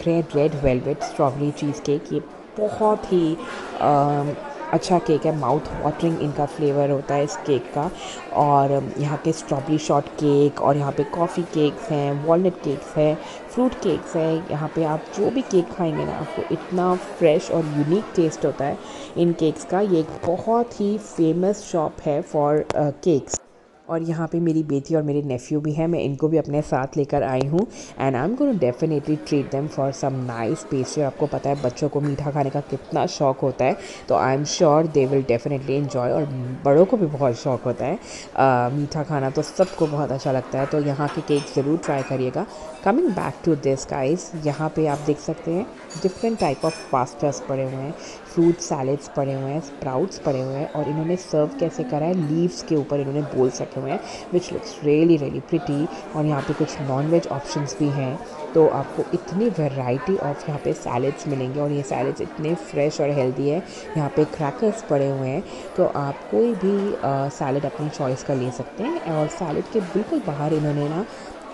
देख रहे हैं red velvet strawberry cheesecake. ये बहुत ही अच्छा केक है, माउथ वाटरिंग इनका फ्लेवर होता है इस केक का। और यहाँ पे स्ट्रॉबेरी शॉर्ट केक और यहाँ पे कॉफ़ी केक्स हैं, वॉलनट केक्स हैं, फ्रूट केक्स हैं। यहाँ पे आप जो भी केक खाएंगे ना, आपको इतना फ्रेश और यूनिक टेस्ट होता है इन केक्स का। ये एक बहुत ही फेमस शॉप है फॉर केक्स। और यहाँ पे मेरी बेटी और मेरे नेफ्यू भी हैं, मैं इनको भी अपने साथ लेकर आई हूँ। And I am gonna definitely treat them for some nice pastry. आपको पता है बच्चों को मीठा खाने का कितना शौक होता है, तो I am sure they will definitely enjoy. और बड़ों को भी बहुत शौक होता है मीठा खाना, तो सबको बहुत अच्छा लगता है। तो यहाँ के केक ज़रूर ट्राई करिएगा। Coming back to this guys, यहाँ पे आप देख सकते हैं डिफरेंट टाइप ऑफ पास्तास पड़े हुए हैं, फ्रूट सैलेड्स पड़े हुए हैं, स्प्राउट्स पड़े हुए हैं। और इन्होंने सर्व कैसे करा है, लीव्स के ऊपर इन्होंने बोल्स रखे हुए हैं, which looks really really pretty. और यहाँ पे कुछ नॉन वेज ऑप्शंस भी हैं, तो आपको इतनी वैरायटी ऑफ यहाँ पे सैलेड्स मिलेंगे। और ये सैलेड्स इतने फ्रेश और हेल्दी है। यहाँ पे क्रैकर्स पड़े हुए हैं, तो आप कोई भी सैलेड अपनी चॉइस का ले सकते हैं। और सैलेड के बिल्कुल बाहर इन्होंने ना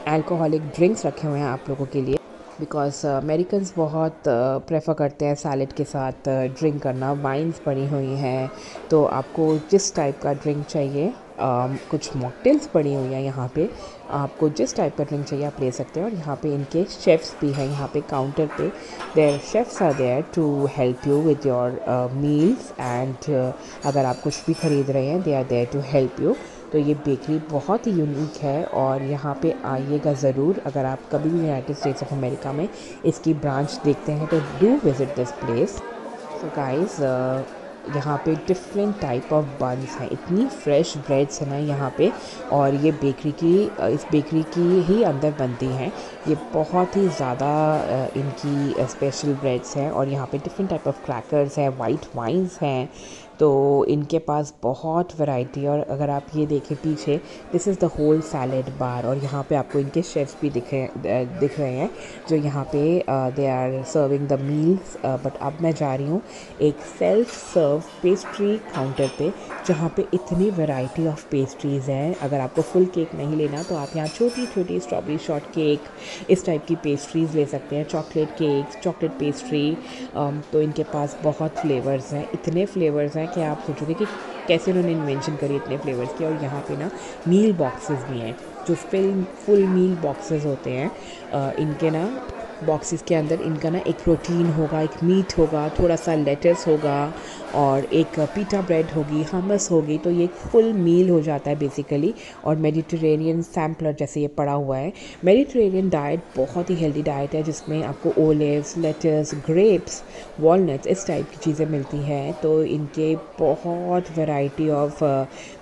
अल्कोहलिक ड्रिंक्स रखे हुए हैं आप लोगों के लिए, बिकॉज अमेरिकन्स बहुत प्रेफर करते हैं सैलेड के साथ ड्रिंक करना। वाइन्स पड़ी हुई हैं, तो आपको जिस टाइप का ड्रिंक चाहिए, कुछ मॉकटेल्स पड़ी हुई हैं यहाँ पे, आपको जिस टाइप का ड्रिंक चाहिए आप ले सकते हैं। और यहाँ पे इनके शेफ़्स भी हैं, यहाँ पे काउंटर पे there chefs are there to help you with your meals. And अगर आप कुछ भी ख़रीद रहे हैं, they are there to help you. तो ये बेकरी बहुत ही यूनिक है, और यहाँ पे आइएगा ज़रूर। अगर आप कभी भी यूनाइटेड स्टेट्स ऑफ अमेरिका में इसकी ब्रांच देखते हैं, तो do visit this place. So guys, यहाँ पे डिफरेंट टाइप ऑफ बन्स हैं, इतनी फ्रेश ब्रेड्स है ना यहाँ पे। और ये बेकरी की इस बेकरी की ही अंदर बनती हैं। ये बहुत ही ज़्यादा इनकी स्पेशल ब्रेड्स हैं। और यहाँ पे डिफरेंट टाइप ऑफ क्रैकर्स हैं, वाइट वाइन्स हैं, तो इनके पास बहुत वैरायटी। और अगर आप ये देखें पीछे, this is the whole salad bar. और यहाँ पे आपको इनके शेफ्स भी दिख रहे हैं, जो यहाँ पे they are serving the meals. But अब मैं जा रही हूँ एक सेल्फ सर्व पेस्ट्री काउंटर पे, जहाँ पे इतनी वैरायटी ऑफ पेस्ट्रीज़ हैं। अगर आपको फुल केक नहीं लेना, तो आप यहाँ छोटी छोटी स्ट्रॉबेरी शॉर्ट केक, इस टाइप की पेस्ट्रीज़ ले सकते हैं, चॉकलेट केक्स, चॉकलेट पेस्ट्री। तो इनके पास बहुत फ्लेवर्स हैं, इतने फ्लेवर्स हैं कि आप सोचोगे कि कैसे उन्होंने इन्वेंशन करी इतने फ्लेवर्स की। और यहाँ पे ना मील बॉक्सेस भी हैं, जो फुल मील बॉक्सेस होते हैं। इनके ना बॉक्सेस के अंदर इनका ना एक प्रोटीन होगा, एक मीट होगा, थोड़ा सा लेटस होगा, और एक पीटा ब्रेड होगी, हमस होगी। तो ये एक फुल मील हो जाता है बेसिकली। और मेडिटेरेनियन सैम्पलर जैसे ये पड़ा हुआ है। मेडिटेरेनियन डाइट बहुत ही हेल्दी डाइट है, जिसमें आपको ओलिव्स, लेटस, ग्रेप्स, वॉलनट्स, इस टाइप की चीज़ें मिलती हैं। तो इनके बहुत वैरायटी ऑफ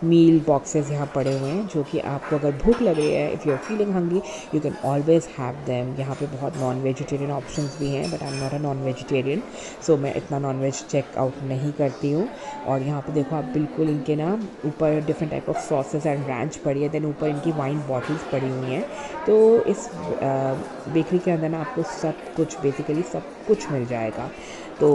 मील बॉक्सेस यहाँ पड़े हुए हैं, जो कि आपको अगर भूख लग रही है, if you are feeling hungry, you can always have them. यहाँ पे बहुत नॉन वेजिटेरियन ऑप्शंस भी हैं, but I am not a non vegetarian, so मैं इतना नॉन वेज चेकआउट नहीं करती हूँ। और यहाँ पे देखो आप, बिल्कुल इनके ना ऊपर different type of sauces and ranch पड़ी है, देन ऊपर इनकी वाइन बॉटल्स पड़ी हुई हैं। तो इस बेकरी के अंदर ना आपको सब कुछ, बेसिकली सब कुछ मिल जाएगा। तो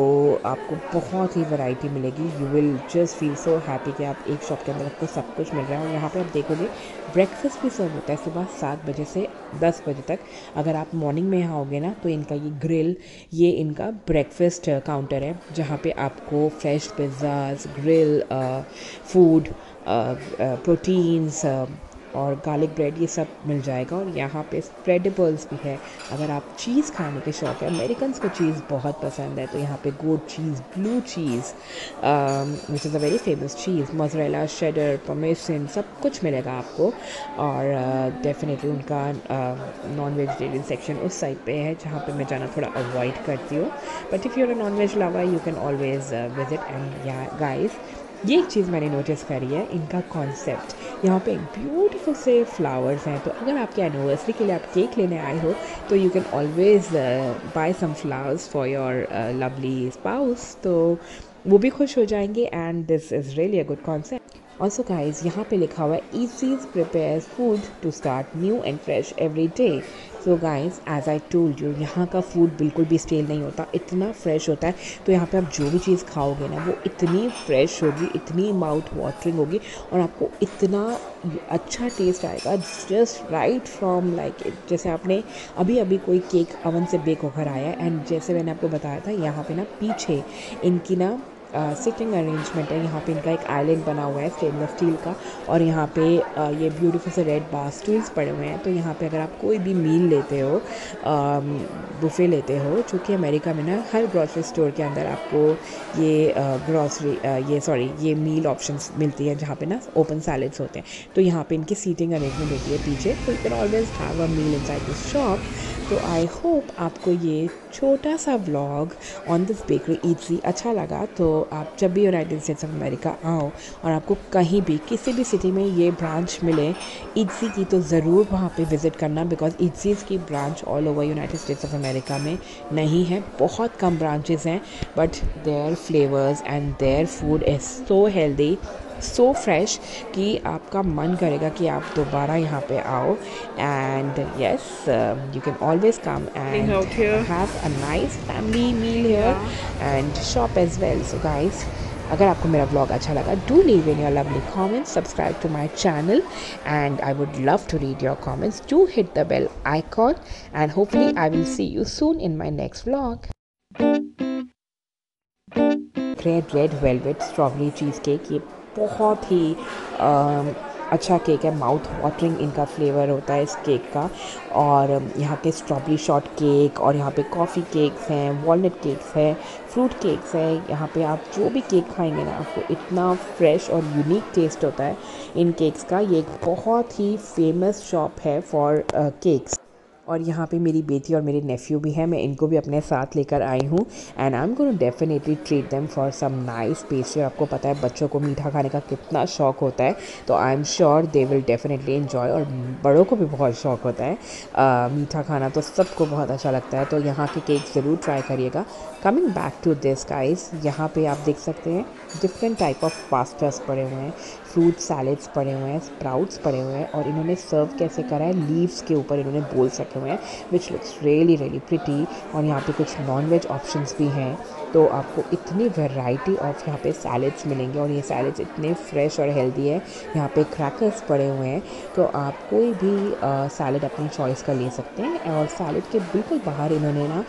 आपको बहुत ही वैरायटी मिलेगी। You will just feel so happy कि आप एक शॉप के अंदर आपको सब कुछ मिल रहा है। और यहाँ पे आप देखोगे ब्रेकफास्ट भी सर्व होता है सुबह 7 बजे से 10 बजे तक। अगर आप मॉर्निंग में यहाँ आओगे ना, तो इनका ये ग्रिल, ये इनका ब्रेकफास्ट काउंटर है, जहाँ पे आपको fresh pizzas, grill food, proteins और गार्लिक ब्रेड, ये सब मिल जाएगा। और यहाँ पे स्प्रेडेबल्स भी है। अगर आप चीज़ खाने के शौक है, अमेरिकन्स को चीज़ बहुत पसंद है, तो यहाँ पे goat cheese, blue cheese, which is a very famous cheese, mozzarella, cheddar, parmesan, सब कुछ मिलेगा आपको। और डेफिनेटली उनका नॉन वेजिटेरियन सेक्शन उस साइड पे है, जहाँ पे मैं जाना थोड़ा अवॉइड करती हूँ। But if you are a non veg lover, you can always visit. And yeah guys, ये एक चीज़ मैंने नोटिस करी है, इनका कॉन्सेप्ट। यहाँ पे ब्यूटीफुल से फ्लावर्स हैं, तो अगर आपके एनिवर्सरी के लिए आप केक लेने आए हो, तो you can always buy some flowers for your lovely spouse, तो वो भी खुश हो जाएंगे। And this is really a good concept. Also guys, यहाँ पे लिखा हुआ है, ईसीज prepares food to start new and fresh every day. So guys, as I told you, यहाँ का फूड बिल्कुल भी स्टेल नहीं होता, इतना फ्रेश होता है। तो यहाँ पे आप जो भी चीज़ खाओगे ना वो इतनी फ्रेश होगी, इतनी माउथ वाटरिंग होगी और आपको इतना अच्छा टेस्ट आएगा, जस्ट राइट फ्रॉम लाइक जैसे आपने अभी अभी कोई केक अवन से बेक होकर आया है। एंड जैसे मैंने आपको बताया था, यहाँ पे ना पीछे इनकी ना सिटिंग अरेंजमेंट है। यहाँ पे इनका एक आइलैंड बना हुआ है स्टेनलेस स्टील का, और यहाँ पे ये ब्यूटीफुल से रेड बार स्टूल्स पड़े हुए हैं। तो यहाँ पे अगर आप कोई भी मील लेते हो, बुफे लेते हो, जो कि अमेरिका में ना हर ग्रॉसरी स्टोर के अंदर आपको ये ये मील ऑप्शंस मिलती है, जहाँ पे ना ओपन सैलेड्स होते हैं। तो यहाँ पे इनकी सीटिंग अरेंजमेंट होती है पीछे, तो you can always have a meal inside this shop. तो आई होप आपको ये छोटा सा vlog on this bakery Eatsy अच्छा लगा। तो आप जब भी यूनाइटेड स्टेट्स ऑफ अमेरिका आओ और आपको कहीं भी किसी भी सिटी में ये ब्रांच मिले ईटसी की, तो ज़रूर वहाँ पे विज़िट करना, बिकॉज ईटसीज़ की branch all over United States of America में नहीं है, बहुत कम ब्रांचेस हैं। But their flavours and their food is so healthy, so fresh कि आपका मन करेगा कि आप दोबारा यहाँ पे आओ। And yes, you can always come and have a nice family meal here and shop as well. So guys, अगर आपको मेरा ब्लॉग अच्छा लगा, do leave in your lovely comments, subscribe to my channel, and I would love to read your comments. Do hit the bell icon, and hopefully I will see you soon in my next vlog. Red velvet strawberry cheesecake, ये बहुत ही अच्छा cake है, mouth watering इनका flavour होता है इस cake का। और यहाँ पे स्ट्रॉबेरी शॉर्ट केक, और यहाँ पे कॉफ़ी केक्स हैं, वॉलनट केक्स हैं, फ्रूट केक्स हैं। यहाँ पे आप जो भी केक खाएंगे ना, आपको इतना फ्रेश और यूनिक टेस्ट होता है इन केक्स का। ये एक बहुत ही फेमस शॉप है फॉर केक्स। और यहाँ पे मेरी बेटी और मेरे नेफ्यू भी हैं, मैं इनको भी अपने साथ लेकर आई हूँ। And I am gonna definitely treat them for some nice pastry. आपको पता है बच्चों को मीठा खाने का कितना शौक होता है, तो I am sure they will definitely enjoy. और बड़ों को भी बहुत शौक होता है मीठा खाना, तो सबको बहुत अच्छा लगता है। तो यहाँ के केक ज़रूर ट्राई करिएगा। Coming back to this guys, यहाँ पे आप देख सकते हैं डिफरेंट टाइप ऑफ पास्तास पड़े हुए हैं, फ्रूट सैलेड्स पड़े हुए हैं, स्प्राउट्स पड़े हुए हैं, और इन्होंने सर्व कैसे करा है, लीव्स के ऊपर इन्होंने बोल्स रखे हुए हैं, which looks really really pretty. और यहाँ पे कुछ नॉन वेज ऑप्शंस भी हैं, तो आपको इतनी वैरायटी ऑफ यहाँ पे सैलेड्स मिलेंगे, और ये सैलेड्स इतने फ्रेश और हेल्दी है। यहाँ पे क्रैकर्स पड़े हुए हैं, तो आप कोई भी सैलेड अपनी चॉइस का ले सकते हैं। और सैलेड के बिल्कुल बाहर इन्होंने ना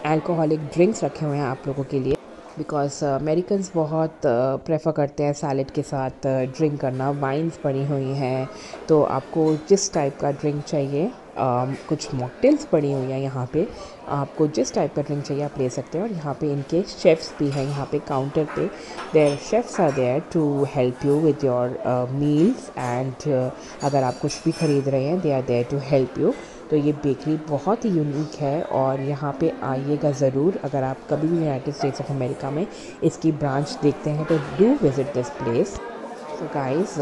अल्कोहलिक ड्रिंक्स रखे हुए हैं आप लोगों के लिए, बिकॉज अमेरिकन्स बहुत प्रेफर करते हैं सैलेड के साथ ड्रिंक करना। वाइन्स पड़ी हुई हैं, तो आपको जिस टाइप का ड्रिंक चाहिए, कुछ मॉकटेल्स पड़ी हुई हैं यहाँ पे, आपको जिस टाइप का ड्रिंक चाहिए आप ले सकते हैं। और यहाँ पे इनके शेफ़्स भी हैं, यहाँ पे काउंटर पे there chefs are there to help you with your meals. And अगर आप कुछ भी ख़रीद रहे हैं, they are there to help you. तो ये बेकरी बहुत ही यूनिक है, और यहाँ पे आइएगा ज़रूर। अगर आप कभी भी यूनाइटेड स्टेट्स ऑफ अमेरिका में इसकी ब्रांच देखते हैं, तो do visit this place. So guys,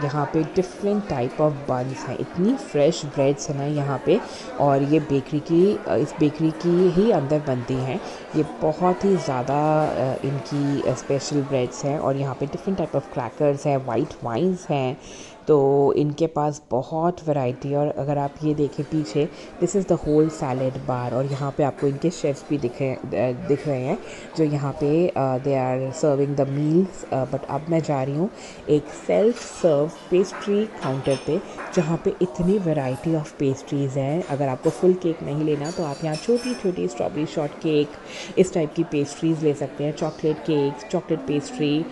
यहाँ पे डिफरेंट टाइप ऑफ बन्स हैं, इतनी फ्रेश ब्रेड्स हैं ना यहाँ पे। और ये इस बेकरी की ही अंदर बनती हैं, ये बहुत ही ज़्यादा इनकी स्पेशल ब्रेड्स हैं। और यहाँ पे डिफरेंट टाइप ऑफ क्रैकर्स हैं, वाइट वाइन्स हैं, तो इनके पास बहुत वैरायटी। और अगर आप ये देखें पीछे, this is the whole salad bar, और यहाँ पे आपको इनके शेफ्स भी दिख रहे हैं, जो यहाँ पे they are serving the meals. But अब मैं जा रही हूँ एक सेल्फ सर्व पेस्ट्री काउंटर पे, जहाँ पे इतनी वैरायटी ऑफ पेस्ट्रीज़ हैं। अगर आपको फुल केक नहीं लेना, तो आप यहाँ छोटी छोटी स्ट्रॉबेरी शॉर्ट केक, इस टाइप की पेस्ट्रीज़ ले सकते हैं, चॉकलेट केक्स, चॉकलेट पेस्ट्री।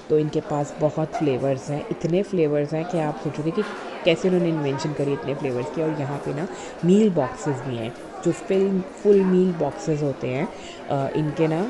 तो इनके पास बहुत फ्लेवर्स हैं, इतने फ्लेवर्स हैं कि आप सोचोगे कि कैसे उन्होंने इन्वेंशन करी इतने फ्लेवर्स की। और यहाँ पे ना मील बॉक्सेस भी हैं, जो फुल मील बॉक्सेस होते हैं। इनके ना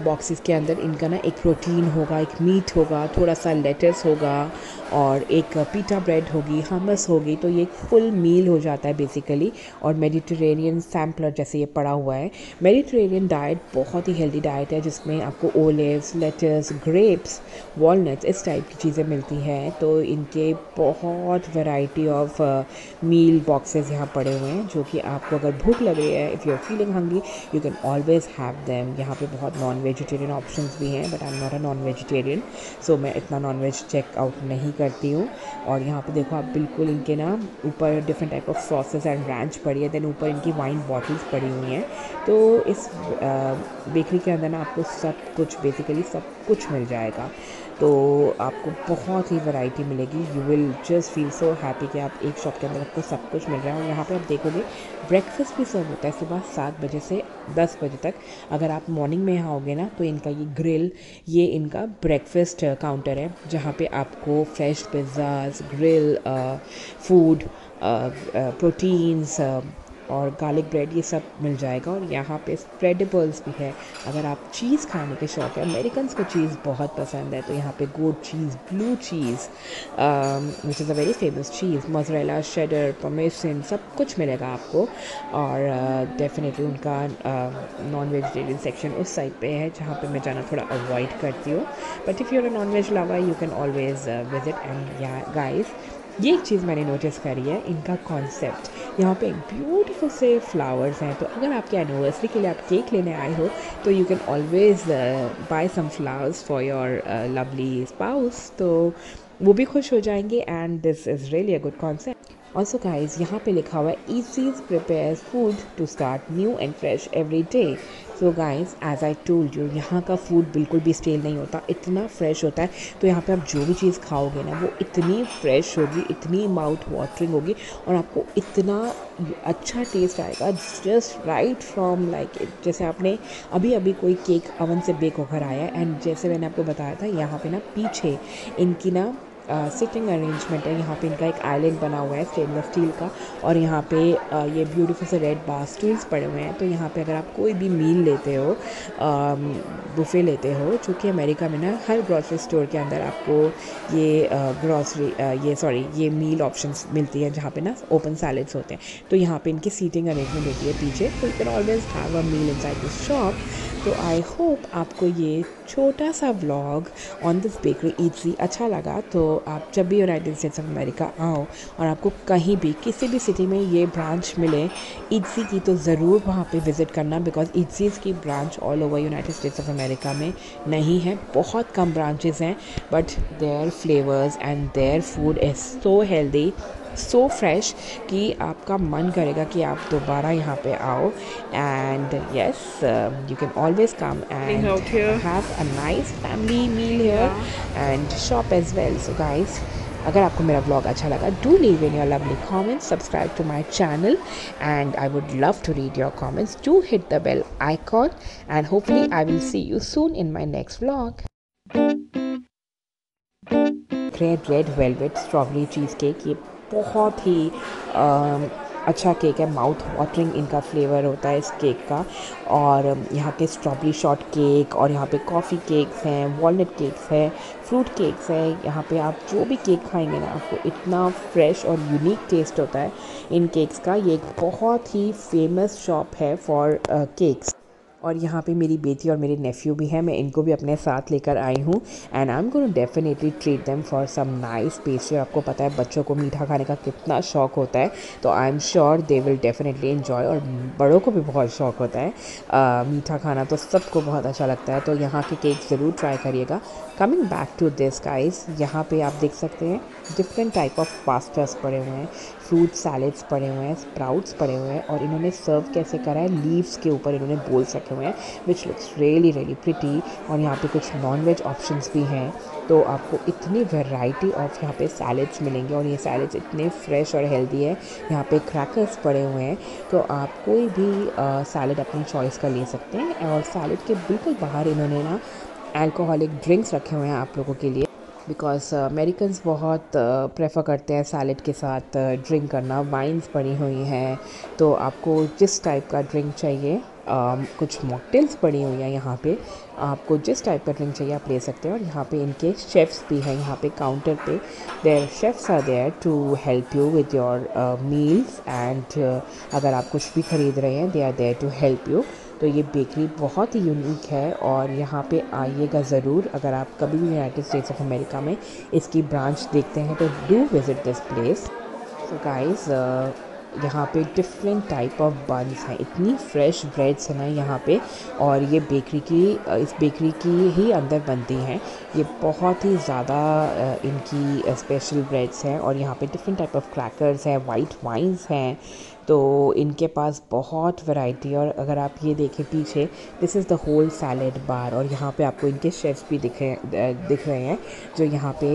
बॉक्सेस के अंदर इनका ना एक प्रोटीन होगा, एक मीट होगा, थोड़ा सा लेटस होगा, और एक पीटा ब्रेड होगी, हमस होगी। तो ये एक फुल मील हो जाता है बेसिकली। और मेडिटेरेनियन सैम्पलर जैसे ये पड़ा हुआ है। मेडिटेरेनियन डाइट बहुत ही हेल्दी डाइट है, जिसमें आपको ओलिव्स, लेटस, ग्रेप्स, वॉलनट्स, इस टाइप की चीज़ें मिलती हैं। तो इनके बहुत वैरायटी ऑफ मील बॉक्सेस यहाँ पड़े हुए हैं, जो कि आपको अगर भूख लग रही है, if you are feeling hungry, you can always have them. यहाँ पे बहुत नॉन वेजिटेरियन ऑप्शंस भी हैं, but I am not a non vegetarian, so मैं इतना नॉन वेज चेकआउट नहीं करती हूँ। और यहाँ पे देखो आप बिल्कुल इनके ना ऊपर different type of sauces and ranch पड़ी है, देन ऊपर इनकी वाइन बॉटल्स पड़ी हुई हैं। तो इस बेकरी के अंदर ना आपको सब कुछ, बेसिकली सब कुछ मिल जाएगा। तो आपको बहुत ही वैरायटी मिलेगी, you will just feel so happy कि आप एक शॉप के अंदर आपको सब कुछ मिल रहा है। और यहाँ पे आप देखोगे ब्रेकफास्ट भी सर्व होता है सुबह 7 बजे से 10 बजे तक। अगर आप मॉर्निंग में यहाँ आओगे ना तो इनका ये ग्रिल, ये इनका ब्रेकफास्ट काउंटर है, जहाँ पे आपको fresh pizzas, grill food, proteins और गार्लिक ब्रेड ये सब मिल जाएगा। और यहाँ पे स्प्रेडेबल्स भी है। अगर आप चीज़ खाने के शौक है, अमेरिकन को चीज़ बहुत पसंद है, तो यहाँ पे goat cheese, blue cheese which is a very famous cheese, mozzarella, cheddar, parmesan, सब कुछ मिलेगा आपको। और डेफिनेटली उनका नॉन वेजिटेरियन सेक्शन उस साइड पे है, जहाँ पे मैं जाना थोड़ा अवॉइड करती हूँ। But if you are a non veg lover you can always visit. And yeah guys, ये एक चीज़ मैंने नोटिस करी है, इनका कॉन्सेप्ट, यहाँ पे ब्यूटीफुल से फ्लावर्स हैं। तो अगर आपके एनिवर्सरी के लिए आप केक लेने आए हो तो you can always buy some flowers for your lovely spouse, तो वो भी खुश हो जाएंगे। And this is really a good concept. Also guys, यहाँ पे लिखा हुआ है eases prepares food to start new and fresh every day. So guys, as I told you, यहाँ का फूड बिल्कुल भी स्टेल नहीं होता, इतना फ्रेश होता है। तो यहाँ पे आप जो भी चीज़ खाओगे ना वो इतनी फ्रेश होगी, इतनी माउथ वाटरिंग होगी, और आपको इतना अच्छा टेस्ट आएगा, जस्ट राइट फ्रॉम लाइक जैसे आपने अभी अभी कोई केक अवन से बेक होकर आया है। एंड जैसे मैंने आपको बताया था, यहाँ पे ना पीछे इनकी ना सिटिंग अरेंजमेंट है। यहाँ पे इनका एक आइलैंड बना हुआ है स्टेनलेस स्टील का, और यहाँ पे ये ब्यूटीफुल से रेड बार स्टूल्स पड़े हुए हैं। तो यहाँ पे अगर आप कोई भी मील लेते हो, बुफे लेते हो, जो कि अमेरिका में ना हर ग्रॉसरी स्टोर के अंदर आपको ये मील ऑप्शंस मिलती हैं, जहाँ पे ना ओपन सैलेड्स होते हैं। तो यहाँ पे इनकी सीटिंग अरेंजमेंट होती है पीछे, तो you can always have a meal inside this shop. तो आई होप आपको ये छोटा सा vlog on this bakery Eatsy अच्छा लगा। तो आप जब भी यूनाइटेड स्टेट्स ऑफ अमेरिका आओ और आपको कहीं भी किसी भी सिटी में ये ब्रांच मिले ईटसी की, तो ज़रूर वहाँ पे विज़िट करना, बिकॉज ईटसीज़ की branch all over United States of America में नहीं है, बहुत कम ब्रांचेस हैं। But their flavours and their food is so healthy, so fresh कि आपका मन करेगा कि आप दोबारा यहाँ पे आओ। And yes, you can always come and have a nice family meal here and shop as well. So guys, अगर आपको मेरा ब्लॉग अच्छा लगा, do leave in your lovely comments, subscribe to my channel, and I would love to read your comments. Do hit the bell icon, and hopefully I will see you soon in my next vlog. Red velvet strawberry cheesecake, ये बहुत ही अच्छा cake है, mouth watering इनका flavour होता है इस cake का। और यहाँ के स्ट्रॉबेरी शॉर्ट केक, और यहाँ पे कॉफ़ी केक्स हैं, वॉलनट केक्स हैं, फ्रूट केक्स हैं। यहाँ पे आप जो भी केक खाएंगे ना, आपको इतना फ्रेश और यूनिक टेस्ट होता है इन केक्स का। ये एक बहुत ही फेमस शॉप है फॉर केक्स। और यहाँ पे मेरी बेटी और मेरे नेफ्यू भी हैं, मैं इनको भी अपने साथ लेकर आई हूँ। And I am gonna definitely treat them for some nice pastry. आपको पता है बच्चों को मीठा खाने का कितना शौक होता है, तो I am sure they will definitely enjoy. और बड़ों को भी बहुत शौक होता है मीठा खाना, तो सबको बहुत अच्छा लगता है। तो यहाँ के केक ज़रूर ट्राई करिएगा। Coming back to this guys, यहाँ पे आप देख सकते हैं डिफरेंट टाइप ऑफ पास्तास पड़े हुए हैं, फ्रूट सैलेड्स पड़े हुए हैं, स्प्राउट्स पड़े हुए हैं, और इन्होंने सर्व कैसे करा है, लीव्स के ऊपर इन्होंने बोल्स रखे हुए हैं, which looks really really pretty. और यहाँ पे कुछ नॉन वेज ऑप्शंस भी हैं, तो आपको इतनी वैरायटी ऑफ यहाँ पे सैलेड्स मिलेंगे, और ये सैलेड्स इतने फ्रेश और हेल्दी है। यहाँ पे क्रैकर्स पड़े हुए हैं, तो आप कोई भी सैलेड अपनी चॉइस का ले सकते हैं। और सैलेड के बिल्कुल बाहर इन्होंने ना अल्कोहलिक ड्रिंक्स रखे हुए हैं आप लोगों के लिए, बिकॉज अमेरिकन्स बहुत प्रेफर करते हैं सैलेड के साथ ड्रिंक करना। वाइन्स पड़ी हुई हैं, तो आपको जिस टाइप का ड्रिंक चाहिए, कुछ मॉकटेल्स पड़ी हुई हैं यहाँ पे, आपको जिस टाइप का ड्रिंक चाहिए आप ले सकते हैं। और यहाँ पे इनके शेफ़्स भी हैं, यहाँ पे काउंटर पे there chefs are there to help you with your meals. And अगर आप कुछ भी ख़रीद रहे हैं, they are there to help you. तो ये बेकरी बहुत ही यूनिक है, और यहाँ पे आइएगा ज़रूर। अगर आप कभी भी यूनाइटेड स्टेट्स ऑफ अमेरिका में इसकी ब्रांच देखते हैं, तो do visit this place. So guys, यहाँ पे डिफरेंट टाइप ऑफ बन्स हैं, इतनी फ्रेश ब्रेड्स हैं ना यहाँ पे। और ये इस बेकरी की ही अंदर बनती हैं। ये बहुत ही ज़्यादा इनकी स्पेशल ब्रेड्स हैं। और यहाँ पे डिफरेंट टाइप ऑफ क्रैकर्स हैं, वाइट वाइन्स हैं। तो इनके पास बहुत वैरायटी। और अगर आप ये देखें पीछे, this is the whole salad bar. और यहाँ पे आपको इनके शेफ्स भी दिख रहे हैं जो यहाँ पे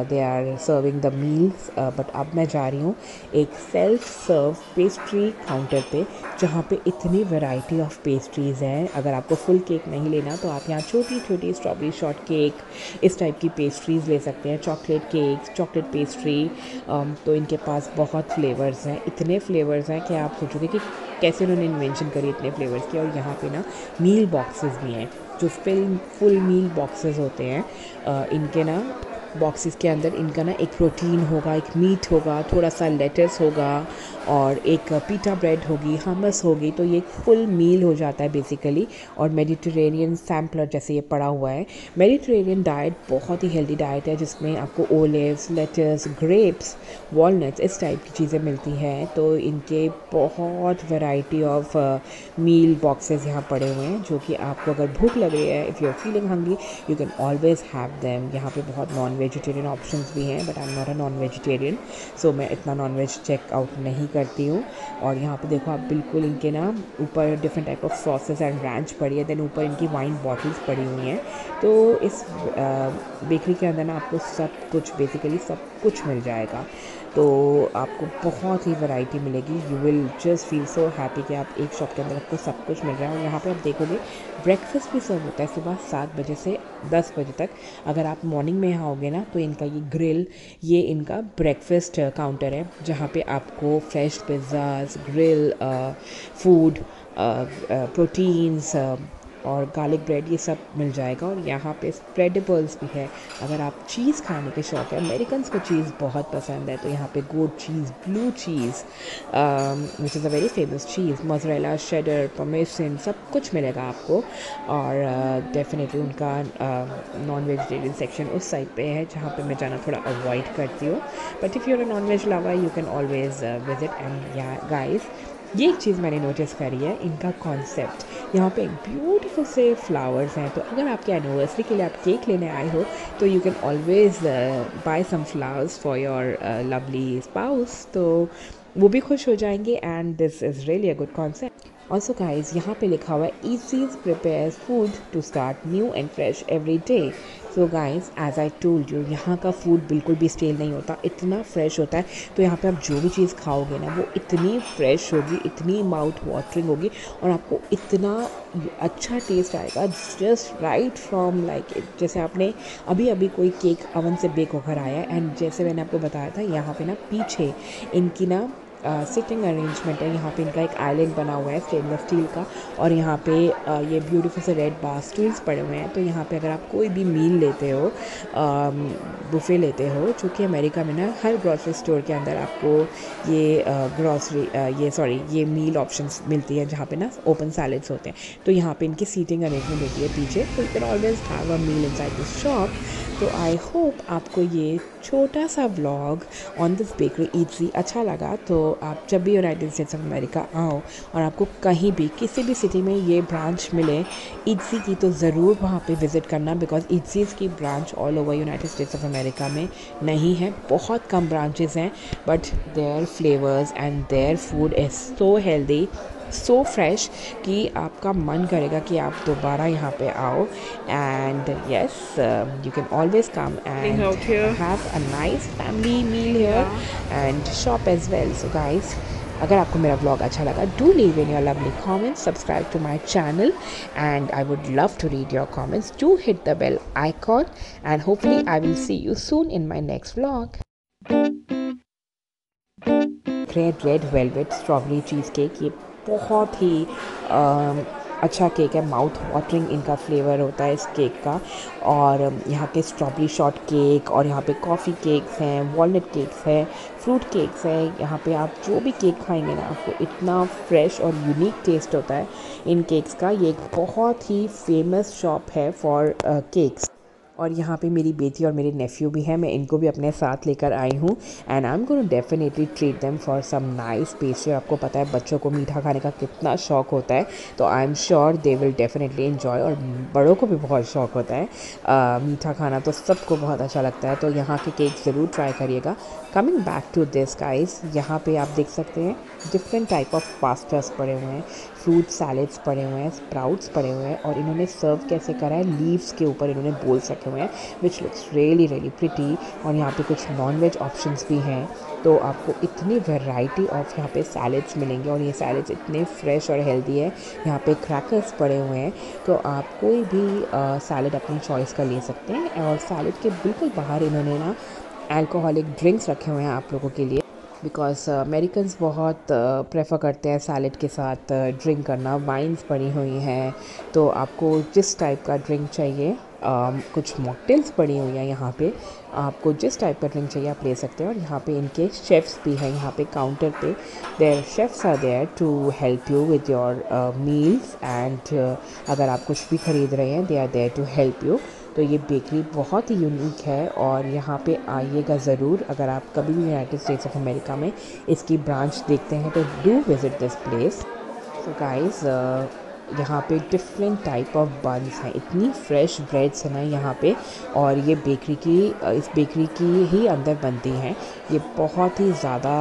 they are serving the meals. But अब मैं जा रही हूँ एक सेल्फ सर्व पेस्ट्री काउंटर पे, जहाँ पे इतनी वैरायटी ऑफ पेस्ट्रीज़ हैं। अगर आपको फुल केक नहीं लेना तो आप यहाँ छोटी छोटी स्ट्रॉबेरी शॉर्ट केक, इस टाइप की पेस्ट्रीज़ ले सकते हैं, चॉकलेट केक्स, चॉकलेट पेस्ट्री। तो इनके पास बहुत फ्लेवर्स हैं, इतने फ्लेवर्स हैं कि आप सोचोगे कि कैसे उन्होंने इन्वेंशन करी इतने फ्लेवर्स की। और यहाँ पे ना मील बॉक्सेस भी हैं, जो फुल मील बॉक्सेस होते हैं। इनके ना बॉक्सेस के अंदर इनका ना एक प्रोटीन होगा, एक मीट होगा, थोड़ा सा लेटस होगा और एक पीटा ब्रेड होगी, हमस होगी। तो ये एक फुल मील हो जाता है बेसिकली। और मेडिटेरेनियन सैम्पलर जैसे ये पड़ा हुआ है। मेडिटेरेनियन डाइट बहुत ही हेल्दी डाइट है, जिसमें आपको ओलिव्स, लेटस, ग्रेप्स, वॉलनट्स, इस टाइप की चीज़ें मिलती हैं। तो इनके बहुत वैरायटी ऑफ मील बॉक्सेस यहाँ पड़े हुए हैं, जो कि आपको अगर भूख लग रही है, if you are feeling hungry, you can always have them. यहाँ पे बहुत नॉन वेजिटेरियन ऑप्शंस भी हैं, but I am not a non vegetarian, so मैं इतना नॉन वेज चेकआउट नहीं करती हूँ। और यहाँ पे देखो आप, बिल्कुल इनके ना ऊपर different type of sauces and ranch पड़ी है, देन ऊपर इनकी वाइन बॉटल्स पड़ी हुई हैं। तो इस बेकरी के अंदर ना आपको सब कुछ, बेसिकली सब कुछ मिल जाएगा। तो आपको बहुत ही वैरायटी मिलेगी। You will just feel so happy कि आप एक शॉप के अंदर आपको सब कुछ मिल रहा है। और यहाँ पे आप देखोगे ब्रेकफास्ट भी सर्व होता है सुबह 7 बजे से 10 बजे तक। अगर आप मॉर्निंग में यहाँ आओगे ना, तो इनका ये इनका ब्रेकफास्ट काउंटर है, जहाँ पे आपको fresh pizzas, grill food, proteins और गार्लिक ब्रेड, ये सब मिल जाएगा। और यहाँ पे स्प्रेडेबल्स भी है। अगर आप चीज़ खाने के शौक है, अमेरिकन्स को चीज़ बहुत पसंद है, तो यहाँ पे goat cheese, blue cheese, which is a very famous cheese, mozzarella, cheddar, parmesan, सब कुछ मिलेगा आपको। और डेफिनेटली उनका नॉन वेजिटेरियन सेक्शन उस साइड पे है, जहाँ पे मैं जाना थोड़ा अवॉइड करती हूँ। But if you are a non veg lover, you can always visit. And yeah guys, ये एक चीज़ मैंने नोटिस करी है, इनका कॉन्सेप्ट। यहाँ पे ब्यूटीफुल से फ्लावर्स हैं, तो अगर आपके एनिवर्सरी के लिए आप केक लेने आए हो, तो you can always buy some flowers for your lovely spouse, तो वो भी खुश हो जाएंगे। And this is really a good concept. Also guys, यहाँ पे लिखा हुआ है eases prepares food to start new and fresh every day. So guys, as I told you, यहाँ का फूड बिल्कुल भी स्टेल नहीं होता, इतना फ्रेश होता है। तो यहाँ पे आप जो भी चीज़ खाओगे ना, वो इतनी फ्रेश होगी, इतनी माउथ वाटरिंग होगी, और आपको इतना अच्छा टेस्ट आएगा, जस्ट राइट फ्रॉम लाइक, जैसे आपने अभी अभी कोई केक अवन से बेक होकर आया है। एंड जैसे मैंने आपको बताया था, यहाँ पे ना पीछे इनकी ना सिटिंग अरेंजमेंट है। यहाँ पे इनका एक आइलैंड बना हुआ है स्टेनलेस स्टील का, और यहाँ पे ये ब्यूटीफुल से रेड बार स्टूल्स पड़े हुए हैं। तो यहाँ पे अगर आप कोई भी मील लेते हो, बुफे लेते हो, जो कि अमेरिका में ना हर ग्रॉसरी स्टोर के अंदर आपको ये मील ऑप्शंस मिलती है, जहाँ पे ना ओपन सैलेड्स होते हैं। तो यहाँ पे इनकी सीटिंग अरेंजमेंट होती है पीछे, तो you can always have a meal inside this shop. तो आई होप आपको ये छोटा सा vlog on this bakery Eatsy अच्छा लगा। तो आप जब भी यूनाइटेड स्टेट्स ऑफ अमेरिका आओ और आपको कहीं भी किसी भी सिटी में ये ब्रांच मिले ईटसी की, तो ज़रूर वहाँ पे विज़िट करना, बिकॉज ईटसीज़ की branch all over United States of America में नहीं है, बहुत कम ब्रांचेस हैं। But their flavours and their food is so healthy, so fresh, कि आपका मन करेगा कि आप दोबारा यहाँ पे आओ। And yes, you can always come and have a nice family meal here and shop as well. So guys, अगर आपको मेरा ब्लॉग अच्छा लगा, do leave in your lovely comments, subscribe to my channel, and I would love to read your comments. Do hit the bell icon, and hopefully I will see you soon in my next vlog. Red velvet strawberry cheesecake, ये बहुत ही अच्छा cake है, mouth watering इनका flavour होता है इस cake का। और यहाँ पे स्ट्रॉबेरी शॉर्ट केक, और यहाँ पे कॉफ़ी केक्स हैं, वॉलनट केक्स हैं, फ्रूट केक्स हैं। यहाँ पे आप जो भी केक खाएंगे ना, आपको इतना फ्रेश और यूनिक टेस्ट होता है इन केक्स का। ये एक बहुत ही फेमस शॉप है फॉर केक्स। और यहाँ पे मेरी बेटी और मेरे नेफ्यू भी हैं, मैं इनको भी अपने साथ लेकर आई हूँ and I am gonna definitely treat them for some nice pastry. आपको पता है बच्चों को मीठा खाने का कितना शौक होता है, तो I am sure they will definitely enjoy. और बड़ों को भी बहुत शौक होता है मीठा खाना, तो सबको बहुत अच्छा लगता है, तो यहाँ के केक ज़रूर ट्राई करिएगा। Coming back to this guys, यहाँ पे आप देख सकते हैं डिफरेंट टाइप ऑफ पास्तास पड़े हुए हैं, फ्रूट सैलेड्स पड़े हुए हैं, स्प्राउट्स पड़े हुए हैं, और इन्होंने सर्व कैसे करा है, लीव्स के ऊपर इन्होंने बोल्स रखे हुए हैं which looks really really pretty. और यहाँ पे कुछ नॉन वेज ऑप्शंस भी हैं, तो आपको इतनी वैरायटी ऑफ यहाँ पे सैलेड्स मिलेंगे, और ये सैलेड्स इतने फ्रेश और हेल्दी है। यहाँ पे क्रैकर्स पड़े हुए हैं, तो आप कोई भी सैलेड अपनी चॉइस का ले सकते हैं। और सैलेड के बिल्कुल बाहर इन्होंने ना अल्कोहलिक ड्रिंक्स रखे हुए हैं आप लोगों के लिए, बिकॉज अमेरिकन्स बहुत प्रेफर करते हैं सैलेड के साथ ड्रिंक करना। वाइन्स पड़ी हुई हैं, तो आपको जिस टाइप का ड्रिंक चाहिए, कुछ मॉकटेल्स पड़ी हुई हैं यहाँ पे, आपको जिस टाइप का ड्रिंक चाहिए आप ले सकते हैं। और यहाँ पे इनके शेफ़्स भी हैं, यहाँ पे काउंटर पे there chefs are there to help you with your meals and अगर आप कुछ भी ख़रीद रहे हैं they are there to help you. तो ये बेकरी बहुत ही यूनिक है, और यहाँ पे आइएगा ज़रूर अगर आप कभी भी यूनाइटेड स्टेट्स ऑफ अमेरिका में इसकी ब्रांच देखते हैं, तो do visit this place. So guys, यहाँ पे डिफरेंट टाइप ऑफ बन्स हैं, इतनी फ्रेश ब्रेड्स हैं ना यहाँ पे, और ये बेकरी की इस बेकरी की ही अंदर बनती हैं। ये बहुत ही ज़्यादा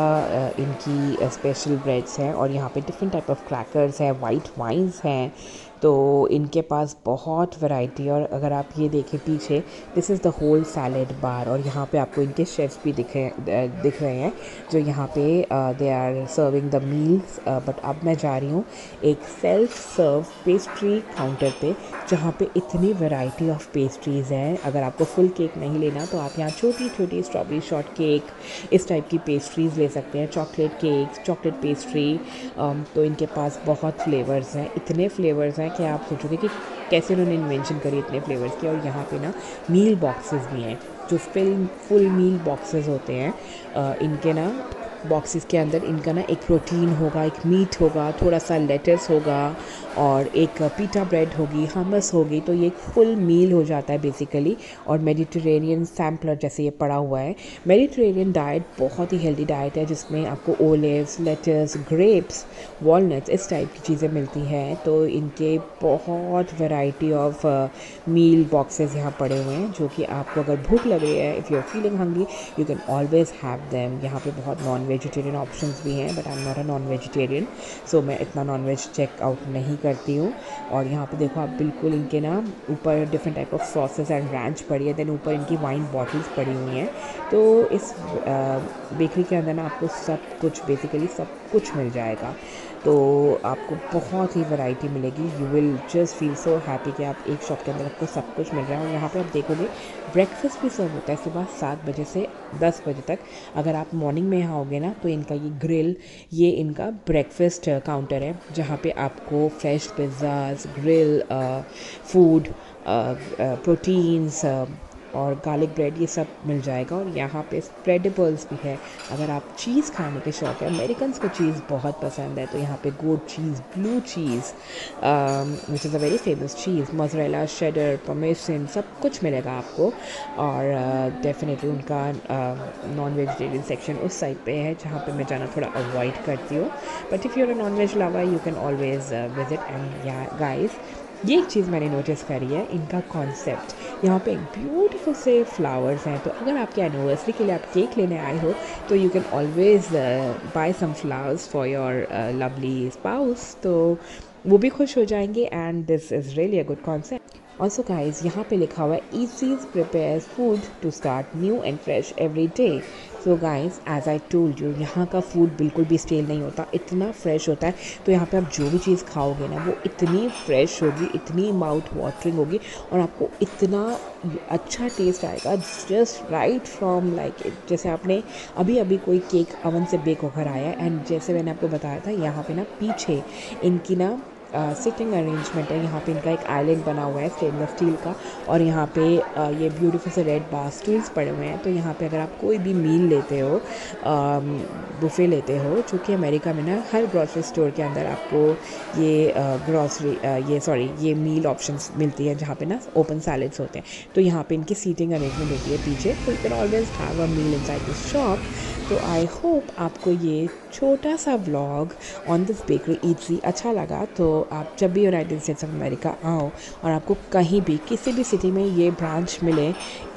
इनकी स्पेशल ब्रेड्स हैं, और यहाँ पे डिफरेंट टाइप ऑफ क्रैकर्स हैं, वाइट वाइन्स हैं, तो इनके पास बहुत वैरायटी। और अगर आप ये देखें पीछे, this is the whole salad bar, और यहाँ पे आपको इनके शेफ्स भी दिख रहे हैं जो यहाँ पे they are serving the meals. But अब मैं जा रही हूँ एक सेल्फ सर्व पेस्ट्री काउंटर पे, जहाँ पे इतनी वैरायटी ऑफ पेस्ट्रीज़ हैं। अगर आपको फुल केक नहीं लेना तो आप यहाँ छोटी छोटी स्ट्रॉबेरी शॉर्ट केक, इस टाइप की पेस्ट्रीज़ ले सकते हैं, चॉकलेट केक्स, चॉकलेट पेस्ट्री। तो इनके पास बहुत फ्लेवर्स हैं, इतने फ्लेवर्स हैं कि आप सोचोगे कि कैसे उन्होंने इन्वेंशन करी इतने फ्लेवर्स की। और यहाँ पे ना मील बॉक्सेस भी हैं, जो फुल मील बॉक्सेस होते हैं। इनके ना बॉक्सेस के अंदर इनका ना एक प्रोटीन होगा, एक मीट होगा, थोड़ा सा लेटस होगा, और एक पीटा ब्रेड होगी, हमस होगी। तो ये एक फुल मील हो जाता है बेसिकली। और मेडिटेरेनियन सैम्पलर जैसे ये पड़ा हुआ है। मेडिटेरेनियन डाइट बहुत ही हेल्दी डाइट है, जिसमें आपको ओलिव्स, लेटस, ग्रेप्स, वॉलनट्स, इस टाइप की चीज़ें मिलती हैं। तो इनके बहुत वैरायटी ऑफ मील बॉक्सेस यहाँ पड़े हुए हैं, जो कि आपको अगर भूख लग रही है, if you are feeling hungry, you can always have them. यहाँ पे बहुत नॉन वेजिटेरियन ऑप्शंस भी हैं, but I am not a non vegetarian, so मैं इतना नॉन वेज चेकआउट नहीं करती हूँ। और यहाँ पे देखो आप, बिल्कुल इनके ना ऊपर different type of sauces and ranch पड़ी है, देन ऊपर इनकी वाइन बॉटल्स पड़ी हुई हैं। तो इस बेकरी के अंदर ना आपको सब कुछ, बेसिकली सब कुछ मिल जाएगा, तो आपको बहुत ही वैरायटी मिलेगी। You will just feel so happy कि आप एक शॉप के अंदर आपको सब कुछ मिल रहा है। और यहाँ पे आप देखोगे ब्रेकफास्ट भी सर्व होता है सुबह 7 बजे से 10 बजे तक। अगर आप मॉर्निंग में यहाँ आओगे ना, तो इनका ये ग्रिल, ये इनका ब्रेकफास्ट काउंटर है, जहाँ पे आपको fresh pizzas, grill food, proteins और गार्लिक ब्रेड, ये सब मिल जाएगा। और यहाँ पे स्प्रेडेबल्स भी है। अगर आप चीज़ खाने के शौक है, अमेरिकन्स को चीज़ बहुत पसंद है, तो यहाँ पे goat cheese, blue cheese which is a very famous cheese, mozzarella, cheddar, parmesan, सब कुछ मिलेगा आपको। और डेफिनेटली उनका नॉन वेजिटेरियन सेक्शन उस साइड पे है, जहाँ पे मैं जाना थोड़ा अवॉइड करती हूँ। But if you are a non veg lover, you can always visit. And yeah guys, ये एक चीज़ मैंने नोटिस करी है, इनका कॉन्सेप्ट, यहाँ पे ब्यूटीफुल से फ्लावर्स हैं। तो अगर आपके एनिवर्सरी के लिए आप केक लेने आए हो, तो you can always buy some flowers for your lovely spouse, तो वो भी खुश हो जाएंगे। And this is really a good concept. Also guys, यहाँ पे लिखा हुआ है ईसीज prepares food to start new and fresh every day. So guys, as I told you, यहाँ का फूड बिल्कुल भी स्टेल नहीं होता, इतना फ्रेश होता है। तो यहाँ पे आप जो भी चीज़ खाओगे ना, वो इतनी फ्रेश होगी, इतनी माउथ वाटरिंग होगी, और आपको इतना अच्छा टेस्ट आएगा, जस्ट राइट फ्रॉम लाइक जैसे आपने अभी अभी कोई केक अवन से बेक होकर आया है। एंड जैसे मैंने आपको बताया था, यहाँ पे ना पीछे इनकी ना सिटिंग अरेंजमेंट है। यहाँ पे इनका एक आइलैंड बना हुआ है स्टेनलेस स्टील का, और यहाँ पे ये ब्यूटीफुल से रेड बार स्टूल्स पड़े हुए हैं। तो यहाँ पे अगर आप कोई भी मील लेते हो, बुफे लेते हो, जो कि अमेरिका में ना हर ग्रॉसरी स्टोर के अंदर आपको ये ये मील ऑप्शंस मिलती है, जहाँ पे ना ओपन सैलेड्स होते हैं। तो यहाँ पे इनकी सीटिंग अरेंजमेंट होती है पीछे, तो you can always have a meal inside this shop. तो आई होप आपको ये छोटा सा vlog on this bakery Eatsy अच्छा लगा। तो आप जब भी यूनाइटेड स्टेट्स ऑफ अमेरिका आओ और आपको कहीं भी किसी भी सिटी में ये ब्रांच मिले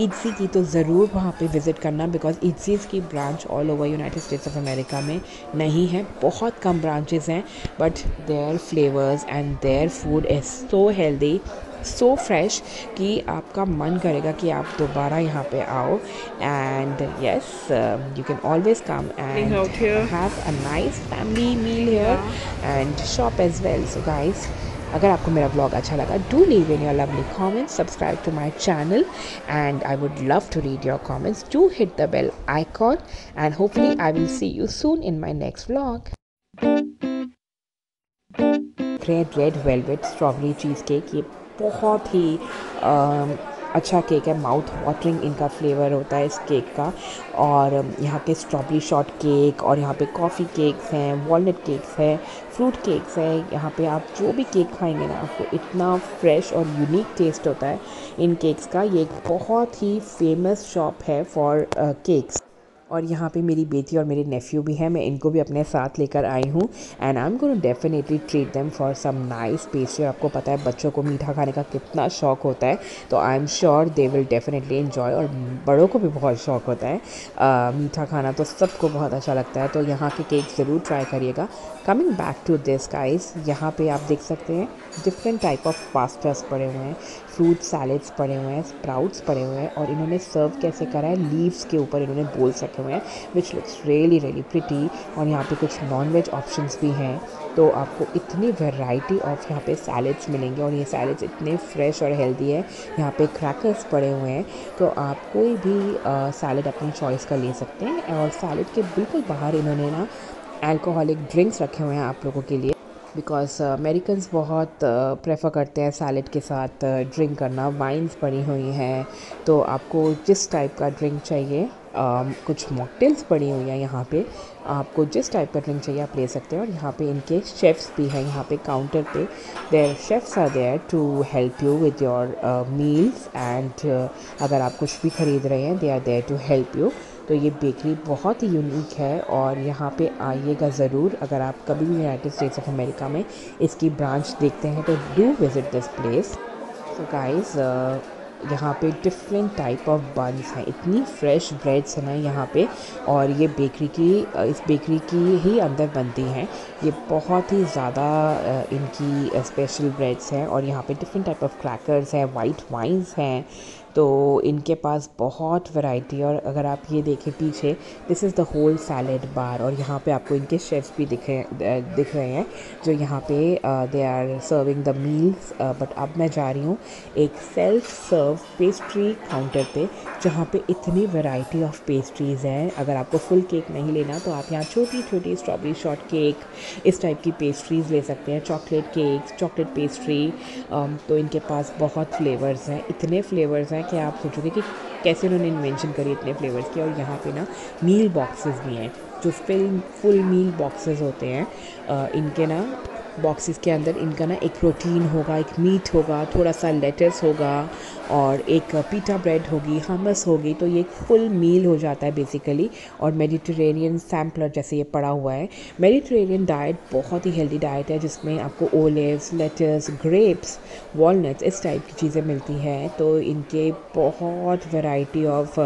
ईटसी की, तो ज़रूर वहाँ पे विज़िट करना, बिकॉज ईटसीज़ की branch all over United States of America में नहीं है। बहुत कम ब्रांचेस हैं, but their flavours and their food is so healthy, so fresh कि आपका मन करेगा कि आप दोबारा यहाँ पे आओ। And yes, you can always come and have a nice family meal here and shop as well. So guys, अगर आपको मेरा ब्लॉग अच्छा लगा, do leave in your lovely comments, subscribe to my channel, and I would love to read your comments. Do hit the bell icon, and hopefully I will see you soon in my next vlog. Red velvet strawberry cheesecake, ये बहुत ही अच्छा cake है। Mouth watering इनका flavour होता है इस cake का। और यहाँ पे स्ट्रॉबेरी शॉर्ट केक, और यहाँ पे कॉफ़ी केक्स हैं, वॉलनट केक्स हैं, फ्रूट केक्स हैं। यहाँ पे आप जो भी केक खाएंगे ना, आपको इतना फ्रेश और यूनिक टेस्ट होता है इन केक्स का। ये एक बहुत ही फेमस शॉप है फॉर केक्स। और यहाँ पे मेरी बेटी और मेरे नेफ्यू भी हैं, मैं इनको भी अपने साथ लेकर आई हूँ, and I am gonna definitely treat them for some nice pastry. आपको पता है बच्चों को मीठा खाने का कितना शौक होता है, तो I am sure they will definitely enjoy. और बड़ों को भी बहुत शौक होता है मीठा खाना, तो सबको बहुत अच्छा लगता है। तो यहाँ के केक ज़रूर ट्राई करिएगा। Coming back to this guys, यहाँ पे आप देख सकते हैं डिफरेंट टाइप ऑफ पास्तास पड़े हुए हैं, फ्रूट सैलेड्स पड़े हुए हैं, स्प्राउट्स पड़े हुए हैं, और इन्होंने सर्व कैसे करा है, लीव्स के ऊपर इन्होंने बोल्स रखे हुए हैं, which looks really really pretty. और यहाँ पे कुछ नॉन वेज ऑप्शंस भी हैं, तो आपको इतनी वैरायटी ऑफ यहाँ पे सैलेड्स मिलेंगे, और ये सैलेड्स इतने फ्रेश और हेल्दी है। यहाँ पे क्रैकर्स पड़े हुए हैं, तो आप कोई भी सैलेड अपनी चॉइस का ले सकते हैं। और सैलेड के बिल्कुल बाहर इन्होंने ना अल्कोहलिक ड्रिंक्स रखे हुए हैं आप लोगों के लिए, बिकॉज अमेरिकन्स बहुत प्रेफर करते हैं सैलेड के साथ ड्रिंक करना। वाइन्स पड़ी हुई हैं, तो आपको जिस टाइप का ड्रिंक चाहिए, कुछ मॉकटेल्स पड़ी हुई हैं यहाँ पे, आपको जिस टाइप का ड्रिंक चाहिए आप ले सकते हैं। और यहाँ पे इनके शेफ़्स भी हैं, यहाँ पे काउंटर पे there chefs are there to help you with your meals, and अगर आप कुछ भी ख़रीद रहे हैं, they are there to help you. तो ये बेकरी बहुत ही यूनिक है, और यहाँ पे आइएगा ज़रूर। अगर आप कभी भी यूनाइटेड स्टेट्स ऑफ अमेरिका में इसकी ब्रांच देखते हैं, तो do visit this place. So guys, यहाँ पे डिफरेंट टाइप ऑफ बन्स हैं, इतनी फ्रेश ब्रेड्स हैं ना यहाँ पे, और ये इस बेकरी की ही अंदर बनती हैं। ये बहुत ही ज़्यादा इनकी स्पेशल ब्रेड्स हैं, और यहाँ पे डिफरेंट टाइप ऑफ क्रैकर्स हैं, वाइट वाइन्स हैं, तो इनके पास बहुत वैरायटी। और अगर आप ये देखें पीछे, this is the whole salad bar, और यहाँ पे आपको इनके शेफ्स भी दिख रहे हैं, जो यहाँ पे they are serving the meals. But अब मैं जा रही हूँ एक सेल्फ सर्व पेस्ट्री काउंटर पे, जहाँ पे इतनी वैरायटी ऑफ पेस्ट्रीज़ हैं। अगर आपको फुल केक नहीं लेना, तो आप यहाँ छोटी छोटी स्ट्रॉबेरी शॉर्ट केक, इस टाइप की पेस्ट्रीज़ ले सकते हैं, चॉकलेट केक्स, चॉकलेट पेस्ट्री। तो इनके पास बहुत फ्लेवर्स हैं, इतने फ्लेवर्स हैं कि आप सोचोगे कि कैसे उन्होंने इन्वेंशन करी इतने फ्लेवर्स की। और यहाँ पे ना मील बॉक्सेस भी हैं, जो फुल मील बॉक्सेस होते हैं। इनके ना बॉक्सेस के अंदर इनका ना एक प्रोटीन होगा, एक मीट होगा, थोड़ा सा लेटस होगा, और एक पीटा ब्रेड होगी, हमस होगी। तो ये एक फुल मील हो जाता है बेसिकली। और मेडिटेरेनियन सैम्पलर जैसे ये पड़ा हुआ है। मेडिटेरेनियन डाइट बहुत ही हेल्दी डाइट है, जिसमें आपको ओलिव्स, लेटस, ग्रेप्स, वॉलनट्स, इस टाइप की चीज़ें मिलती हैं। तो इनके बहुत वैरायटी ऑफ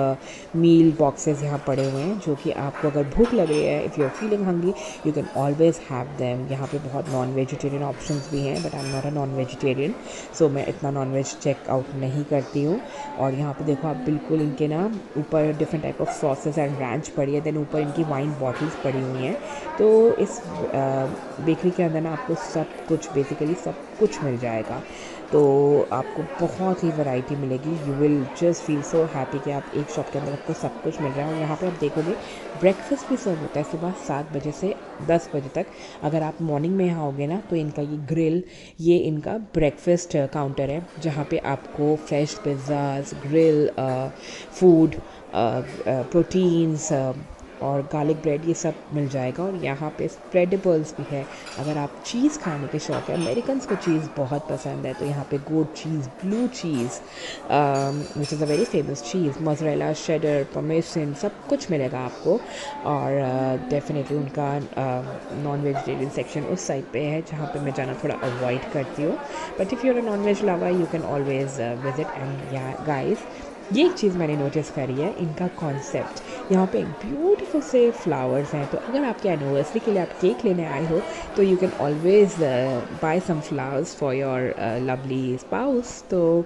मील बॉक्सेस यहाँ पड़े हुए हैं, जो कि आपको अगर भूख लग रही है, if you are feeling hungry, you can always have them. यहाँ पे बहुत नॉन वेजिटेरियन ऑप्शंस भी हैं, but I am not a non vegetarian, so मैं इतना नॉन वेज चेकआउट नहीं करती हूँ। और यहाँ पे देखो आप, बिल्कुल इनके ना ऊपर different type of sauces and ranch पड़ी है, देन ऊपर इनकी वाइन बॉटल्स पड़ी हुई हैं। तो इस बेकरी के अंदर ना आपको सब कुछ, बेसिकली सब कुछ मिल जाएगा। तो आपको बहुत ही वैरायटी मिलेगी। You will just feel so happy कि आप एक शॉप के अंदर आपको सब कुछ मिल रहा है। और यहाँ पे आप देखोगे ब्रेकफास्ट भी सर्व होता है सुबह 7 बजे से 10 बजे तक। अगर आप मॉर्निंग में यहाँ आओगे ना तो इनका ये ग्रिल, ये इनका ब्रेकफास्ट काउंटर है जहाँ पे आपको fresh pizzas, grill food, proteins और गार्लिक ब्रेड ये सब मिल जाएगा। और यहाँ पे स्प्रेडेबल्स भी है। अगर आप चीज़ खाने के शौक है, अमेरिकन्स को चीज़ बहुत पसंद है, तो यहाँ पे goat cheese, blue cheese which is a very famous cheese, mozzarella, cheddar, parmesan, सब कुछ मिलेगा आपको। और डेफिनेटली उनका नॉन वेजिटेरियन सेक्शन उस साइड पे है जहाँ पे मैं जाना थोड़ा अवॉइड करती हूँ। But if you are a non veg lover you can always visit. And yeah guys, ये एक चीज़ मैंने नोटिस करी है, इनका कॉन्सेप्ट यहाँ पे ब्यूटीफुल से फ्लावर्स हैं। तो अगर आपके एनिवर्सरी के लिए आप केक लेने आए हो तो you can always buy some flowers for your lovely spouse, तो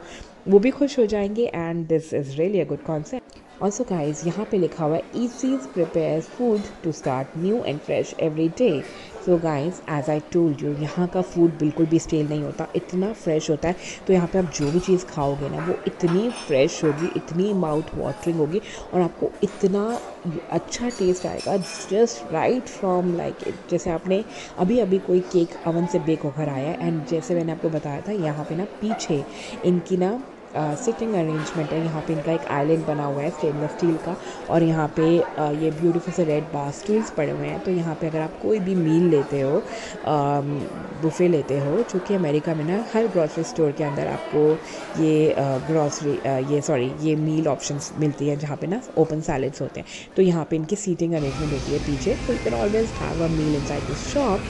वो भी खुश हो जाएंगे। And this is really a good concept. Also guys, यहाँ पे लिखा हुआ है eases prepares food to start new and fresh every day. So guys, as I told you, यहाँ का फूड बिल्कुल भी स्टेल नहीं होता, इतना फ्रेश होता है। तो यहाँ पे आप जो भी चीज़ खाओगे ना वो इतनी फ्रेश होगी, इतनी माउथ वाटरिंग होगी और आपको इतना अच्छा टेस्ट आएगा, जस्ट राइट फ्रॉम लाइक जैसे आपने अभी अभी कोई केक अवन से बेक होकर आया है। एंड जैसे मैंने आपको बताया था, यहाँ पे ना पीछे इनकी ना सिटिंग अरेंजमेंट है। यहाँ पे इनका एक आइलैंड बना हुआ है स्टेनलेस स्टील का। और यहाँ पे ये ब्यूटीफुल से रेड बार स्टूल्स पड़े हुए हैं। तो यहाँ पे अगर आप कोई भी मील लेते हो, बुफे लेते हो, जो कि अमेरिका में ना हर ग्रॉसरी स्टोर के अंदर आपको ये मील ऑप्शंस मिलती है जहाँ पे ना ओपन सैलेड्स होते हैं। तो यहाँ पे इनकी सीटिंग अरेंजमेंट होती है पीछे, तो you can always have a meal inside this shop.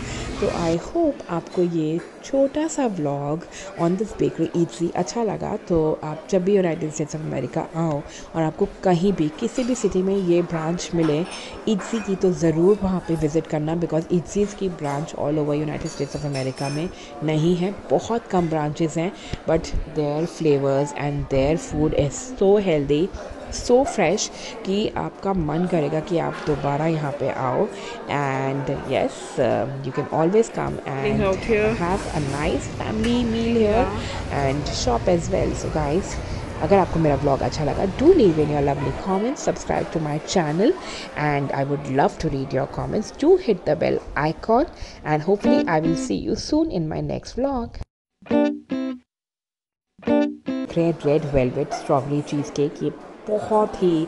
तो आई होप आपको ये छोटा सा vlog on this bakery Eatsy अच्छा लगा। तो आप जब भी यूनाइटेड स्टेट्स ऑफ अमेरिका आओ और आपको कहीं भी किसी भी सिटी में ये ब्रांच मिले ईटसी की, तो ज़रूर वहाँ पे विज़िट करना, बिकॉज ईटसीज़ की branch all over United States of America में नहीं है, बहुत कम ब्रांचेस हैं। But their flavours and their food is so healthy, so fresh कि आपका मन करेगा कि आप दोबारा यहाँ पे आओ। And yes, you can always come and have a nice family meal here and shop as well. So guys, अगर आपको मेरा ब्लॉग अच्छा लगा, do leave in your lovely comments, subscribe to my channel and I would love to read your comments. Do hit the bell icon and hopefully I will see you soon in my next vlog. Red velvet strawberry cheesecake, ये बहुत ही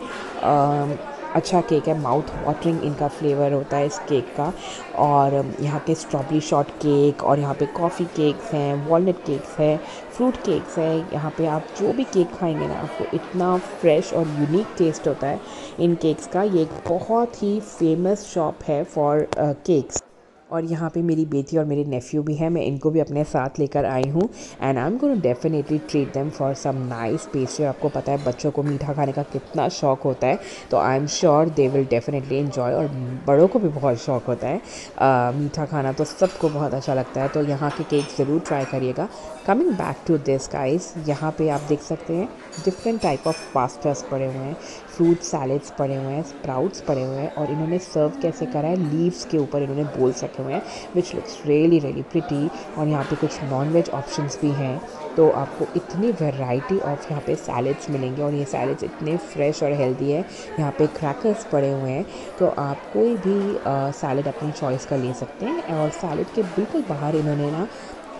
अच्छा cake है। Mouth watering इनका flavour होता है इस cake का। और यहाँ के स्ट्रॉबेरी शॉर्ट केक, और यहाँ पे कॉफ़ी केक्स हैं, वॉलनट केक्स हैं, फ्रूट केक्स हैं। यहाँ पे आप जो भी केक खाएंगे ना, आपको इतना फ्रेश और यूनिक टेस्ट होता है इन केक्स का। ये एक बहुत ही फेमस शॉप है फॉर केक्स। और यहाँ पे मेरी बेटी और मेरे नेफ्यू भी हैं, मैं इनको भी अपने साथ लेकर आई हूँ। And I am gonna definitely treat them for some nice pastry. आपको पता है बच्चों को मीठा खाने का कितना शौक होता है, तो I am sure they will definitely enjoy. और बड़ों को भी बहुत शौक होता है मीठा खाना, तो सबको बहुत अच्छा लगता है। तो यहाँ के केक ज़रूर ट्राई करिएगा। Coming back to this guys, यहाँ पे आप देख सकते हैं डिफरेंट टाइप ऑफ पास्तास पड़े हुए हैं, फ्रूट सैलेड्स पड़े हुए हैं, स्प्राउट्स पड़े हुए हैं। और इन्होंने सर्व कैसे करा है, लीव्स के ऊपर इन्होंने बोल्स रखे हुए हैं, which looks really really pretty. और यहाँ पे कुछ नॉन वेज ऑप्शंस भी हैं। तो आपको इतनी वैरायटी ऑफ यहाँ पे सैलेड्स मिलेंगे, और ये सैलेड्स इतने फ्रेश और हेल्दी है। यहाँ पे क्रैकर्स पड़े हुए हैं, तो आप कोई भी सैलेड अपनी चॉइस का ले सकते हैं। और सैलेड के बिल्कुल बाहर इन्होंने ना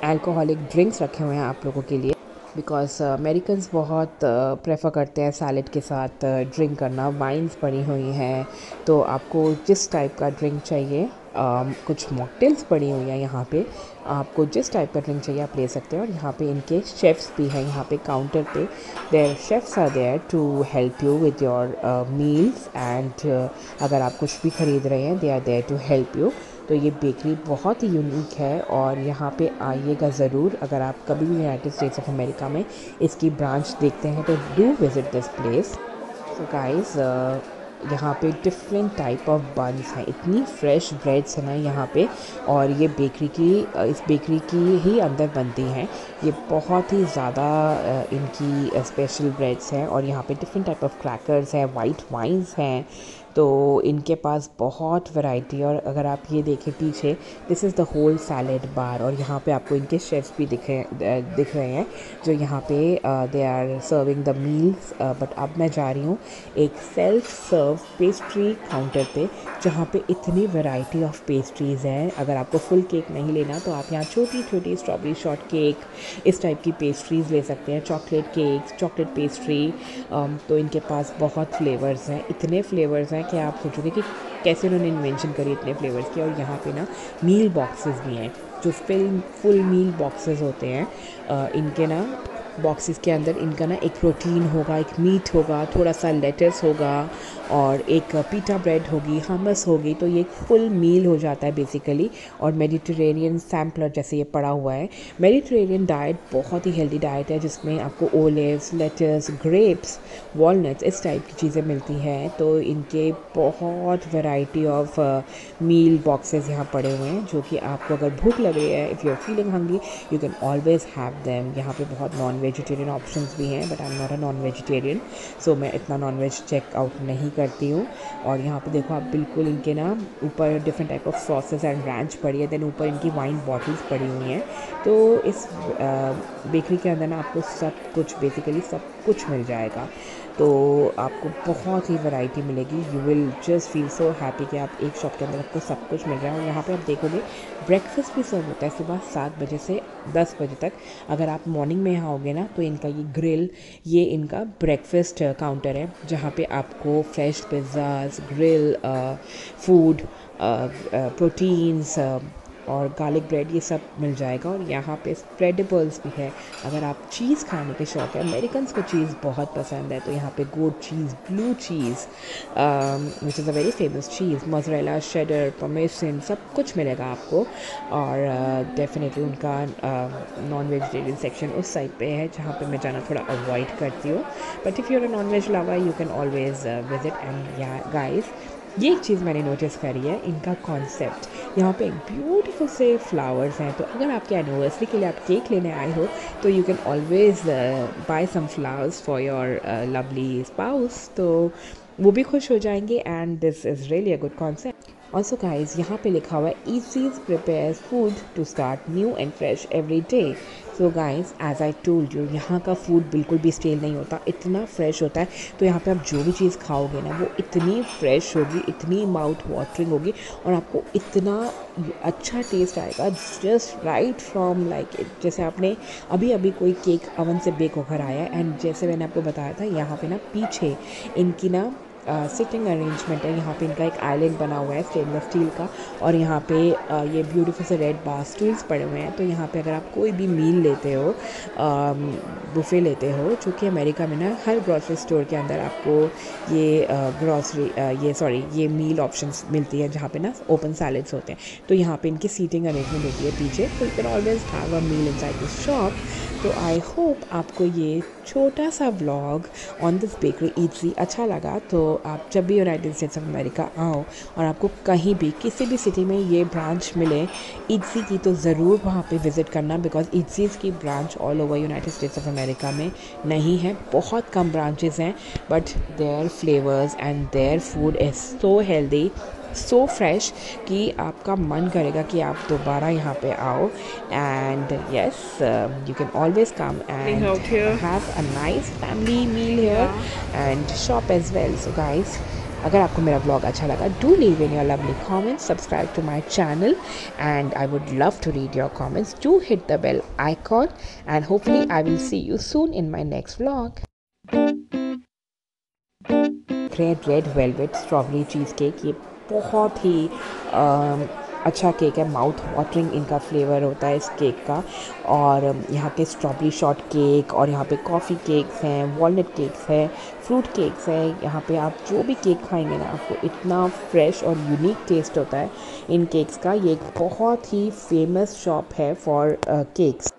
अल्कोहलिक ड्रिंक्स रखे हुए हैं आप लोगों के लिए, बिकॉज अमेरिकन्स बहुत प्रेफर करते हैं सैलेड के साथ ड्रिंक करना। वाइन्स पड़ी हुई हैं, तो आपको जिस टाइप का ड्रिंक चाहिए, कुछ मॉकटेल्स पड़ी हुई हैं यहाँ पे, आपको जिस टाइप का ड्रिंक चाहिए आप ले सकते हैं। और यहाँ पे इनके शेफ़्स भी हैं, यहाँ पे काउंटर पे there chefs are there to help you with your meals. And अगर आप कुछ भी ख़रीद रहे हैं, they are there to help you. तो ये बेकरी बहुत ही यूनिक है, और यहाँ पे आइएगा ज़रूर। अगर आप कभी भी यूनाइटेड स्टेट्स ऑफ अमेरिका में इसकी ब्रांच देखते हैं तो do visit this place. So guys, यहाँ पे डिफरेंट टाइप ऑफ बन्स हैं, इतनी फ्रेश ब्रेड्स हैं ना यहाँ पे। और ये इस बेकरी की ही अंदर बनती हैं। ये बहुत ही ज़्यादा इनकी स्पेशल ब्रेड्स हैं। और यहाँ पे डिफरेंट टाइप ऑफ क्रैकर्स हैं, वाइट वाइन्स हैं, तो इनके पास बहुत वैरायटी। और अगर आप ये देखें पीछे, this is the whole salad bar. और यहाँ पे आपको इनके शेफ्स भी दिख रहे हैं जो यहाँ पे they are serving the meals. But अब मैं जा रही हूँ एक सेल्फ सर्व पेस्ट्री काउंटर पे, जहाँ पे इतनी वैरायटी ऑफ पेस्ट्रीज़ हैं। अगर आपको फुल केक नहीं लेना तो आप यहाँ छोटी छोटी स्ट्रॉबेरी शॉर्ट केक, इस टाइप की पेस्ट्रीज़ ले सकते हैं, चॉकलेट केक्स, चॉकलेट पेस्ट्री। तो इनके पास बहुत फ्लेवर्स हैं, इतने फ्लेवर्स हैं कि आप सोचोगे कि कैसे उन्होंने इन्वेंशन करी इतने फ्लेवर्स की। और यहाँ पे ना मील बॉक्सेस भी हैं, जो फुल मील बॉक्सेस होते हैं। इनके ना बॉक्सेस के अंदर इनका ना एक प्रोटीन होगा, एक मीट होगा, थोड़ा सा लेटस होगा और एक पीटा ब्रेड होगी, हमस होगी। तो ये एक फुल मील हो जाता है बेसिकली। और मेडिटेरेनियन सैम्पलर जैसे ये पड़ा हुआ है। मेडिटेरेनियन डाइट बहुत ही हेल्दी डाइट है, जिसमें आपको ओलिव्स, लेटस, ग्रेप्स, वॉलनट्स, इस टाइप की चीज़ें मिलती हैं। तो इनके बहुत वैरायटी ऑफ मील बॉक्सेस यहाँ पड़े हुए हैं, जो कि आपको अगर भूख लग रही है, if you are feeling hungry, you can always have them. यहाँ पे बहुत नॉन वेजिटेरियन ऑप्शंस भी हैं, but I am not a non vegetarian, so मैं इतना नॉन वेज चेकआउट नहीं करती हूँ। और यहाँ पे देखो आप, बिल्कुल इनके ना ऊपर different type of sauces and ranch पड़ी है, देन ऊपर इनकी वाइन बॉटल्स पड़ी हुई हैं। तो इस बेकरी के अंदर ना आपको सब कुछ, बेसिकली सब कुछ मिल जाएगा। तो आपको बहुत ही वैरायटी मिलेगी। You will just feel so happy कि आप एक शॉप के अंदर आपको सब कुछ मिल रहा है। और यहाँ पे आप देखोगे ब्रेकफास्ट भी सर्व होता है सुबह 7 बजे से 10 बजे तक। अगर आप मॉर्निंग में यहाँ आओगे ना, तो इनका ये ग्रिल, ये इनका ब्रेकफास्ट काउंटर है, जहाँ पे आपको fresh pizzas, grill food, proteins और गार्लिक ब्रेड, ये सब मिल जाएगा। और यहाँ पे स्प्रेडेबल्स भी है। अगर आप चीज़ खाने के शौक है, अमेरिकन्स को चीज़ बहुत पसंद है, तो यहाँ पे goat cheese, blue cheese, which is a very famous cheese, mozzarella, cheddar, parmesan, सब कुछ मिलेगा आपको। और डेफिनेटली उनका नॉन वेजिटेरियन सेक्शन उस साइड पे है, जहाँ पे मैं जाना थोड़ा अवॉइड करती हूँ। But if you are a non veg lover, you can always visit. And yeah guys, ये एक चीज़ मैंने नोटिस करी है, इनका कॉन्सेप्ट। यहाँ पे ब्यूटीफुल से फ्लावर्स हैं, तो अगर आपके एनिवर्सरी के लिए आप केक लेने आए हो, तो you can always buy some flowers for your lovely spouse, तो वो भी खुश हो जाएंगे। And this is really a good concept. Also guys, यहाँ पे लिखा हुआ है eases prepares food to start new and fresh every day. So guys, as I told you, यहाँ का फूड बिल्कुल भी स्टेल नहीं होता, इतना फ्रेश होता है। तो यहाँ पे आप जो भी चीज़ खाओगे ना, वो इतनी फ्रेश होगी, इतनी माउथ वाटरिंग होगी, और आपको इतना अच्छा टेस्ट आएगा, जस्ट राइट फ्रॉम लाइक, जैसे आपने अभी अभी कोई केक अवन से बेक होकर आया है। एंड जैसे मैंने आपको बताया था, यहाँ पे ना पीछे इनकी ना सिटिंग अरेंजमेंट है। यहाँ पे इनका एक आइलैंड बना हुआ है स्टेनलेस स्टील का, और यहाँ पे ये ब्यूटीफुल से रेड बार स्टूल्स पड़े हुए हैं। तो यहाँ पे अगर आप कोई भी मील लेते हो, बुफे लेते हो, जो कि अमेरिका में ना हर ग्रॉसरी स्टोर के अंदर आपको ये मील ऑप्शंस मिलती है, जहाँ पे ना ओपन सैलेड्स होते हैं। तो यहाँ पे इनकी सीटिंग अरेंजमेंट होती है पीछे, तो you can always have a meal inside this shop. तो आई होप आपको ये छोटा सा vlog on this bakery Eatsy अच्छा लगा। तो आप जब भी यूनाइटेड स्टेट्स ऑफ अमेरिका आओ और आपको कहीं भी किसी भी सिटी में ये ब्रांच मिले ईटसी की, तो ज़रूर वहाँ पे विज़िट करना, बिकॉज ईटसीज़ की branch all over United States of America में नहीं है, बहुत कम ब्रांचेस हैं। But their flavours and their food is so healthy, so fresh, कि आपका मन करेगा कि आप दोबारा यहाँ पे आओ। And yes, you can always come and have a nice family meal here and shop as well. So guys, अगर आपको मेरा ब्लॉग अच्छा लगा, do leave in your lovely comments, subscribe to my channel, and I would love to read your comments. Do hit the bell icon, and hopefully I will see you soon in my next vlog. Red velvet strawberry cheesecake, ये बहुत ही अच्छा cake है, mouth watering इनका flavour होता है इस cake का। और यहाँ पे स्ट्रॉबेरी शॉर्ट केक, और यहाँ पे कॉफ़ी केक्स हैं, वॉलनट केक्स हैं, फ्रूट केक्स हैं। यहाँ पे आप जो भी केक खाएंगे ना, आपको इतना फ्रेश और यूनिक टेस्ट होता है इन केक्स का। ये एक बहुत ही फेमस शॉप है फॉर केक्स।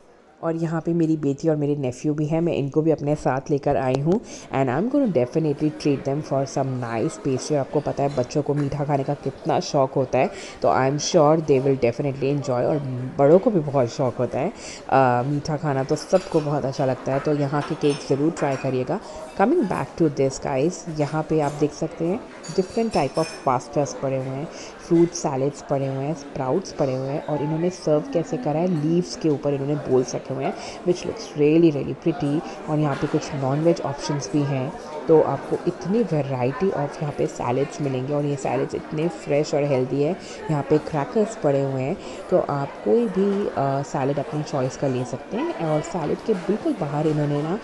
और यहाँ पे मेरी बेटी और मेरे नेफ्यू भी हैं, मैं इनको भी अपने साथ लेकर आई हूँ and I am gonna definitely treat them for some nice pastry. आपको पता है बच्चों को मीठा खाने का कितना शौक होता है, तो I am sure they will definitely enjoy. और बड़ों को भी बहुत शौक होता है मीठा खाना, तो सबको बहुत अच्छा लगता है, तो यहाँ के केक ज़रूर ट्राई करिएगा। Coming back to this guys, यहाँ पे आप देख सकते हैं डिफरेंट टाइप ऑफ पास्तास पड़े हुए हैं, फ्रूट सैलेड्स पड़े हुए हैं, स्प्राउट्स पड़े हुए हैं, और इन्होंने सर्व कैसे करा है, लीव्स के ऊपर इन्होंने बोल्स रखे हुए हैं which looks really really pretty. और यहाँ पे कुछ नॉन वेज ऑप्शंस भी हैं, तो आपको इतनी वैरायटी ऑफ यहाँ पे सैलेड्स मिलेंगे, और ये सैलेड्स इतने फ्रेश और हेल्दी है। यहाँ पे क्रैकर्स पड़े हुए हैं, तो आप कोई भी सैलेड अपनी चॉइस का ले सकते हैं। और सैलेड के बिल्कुल बाहर इन्होंने ना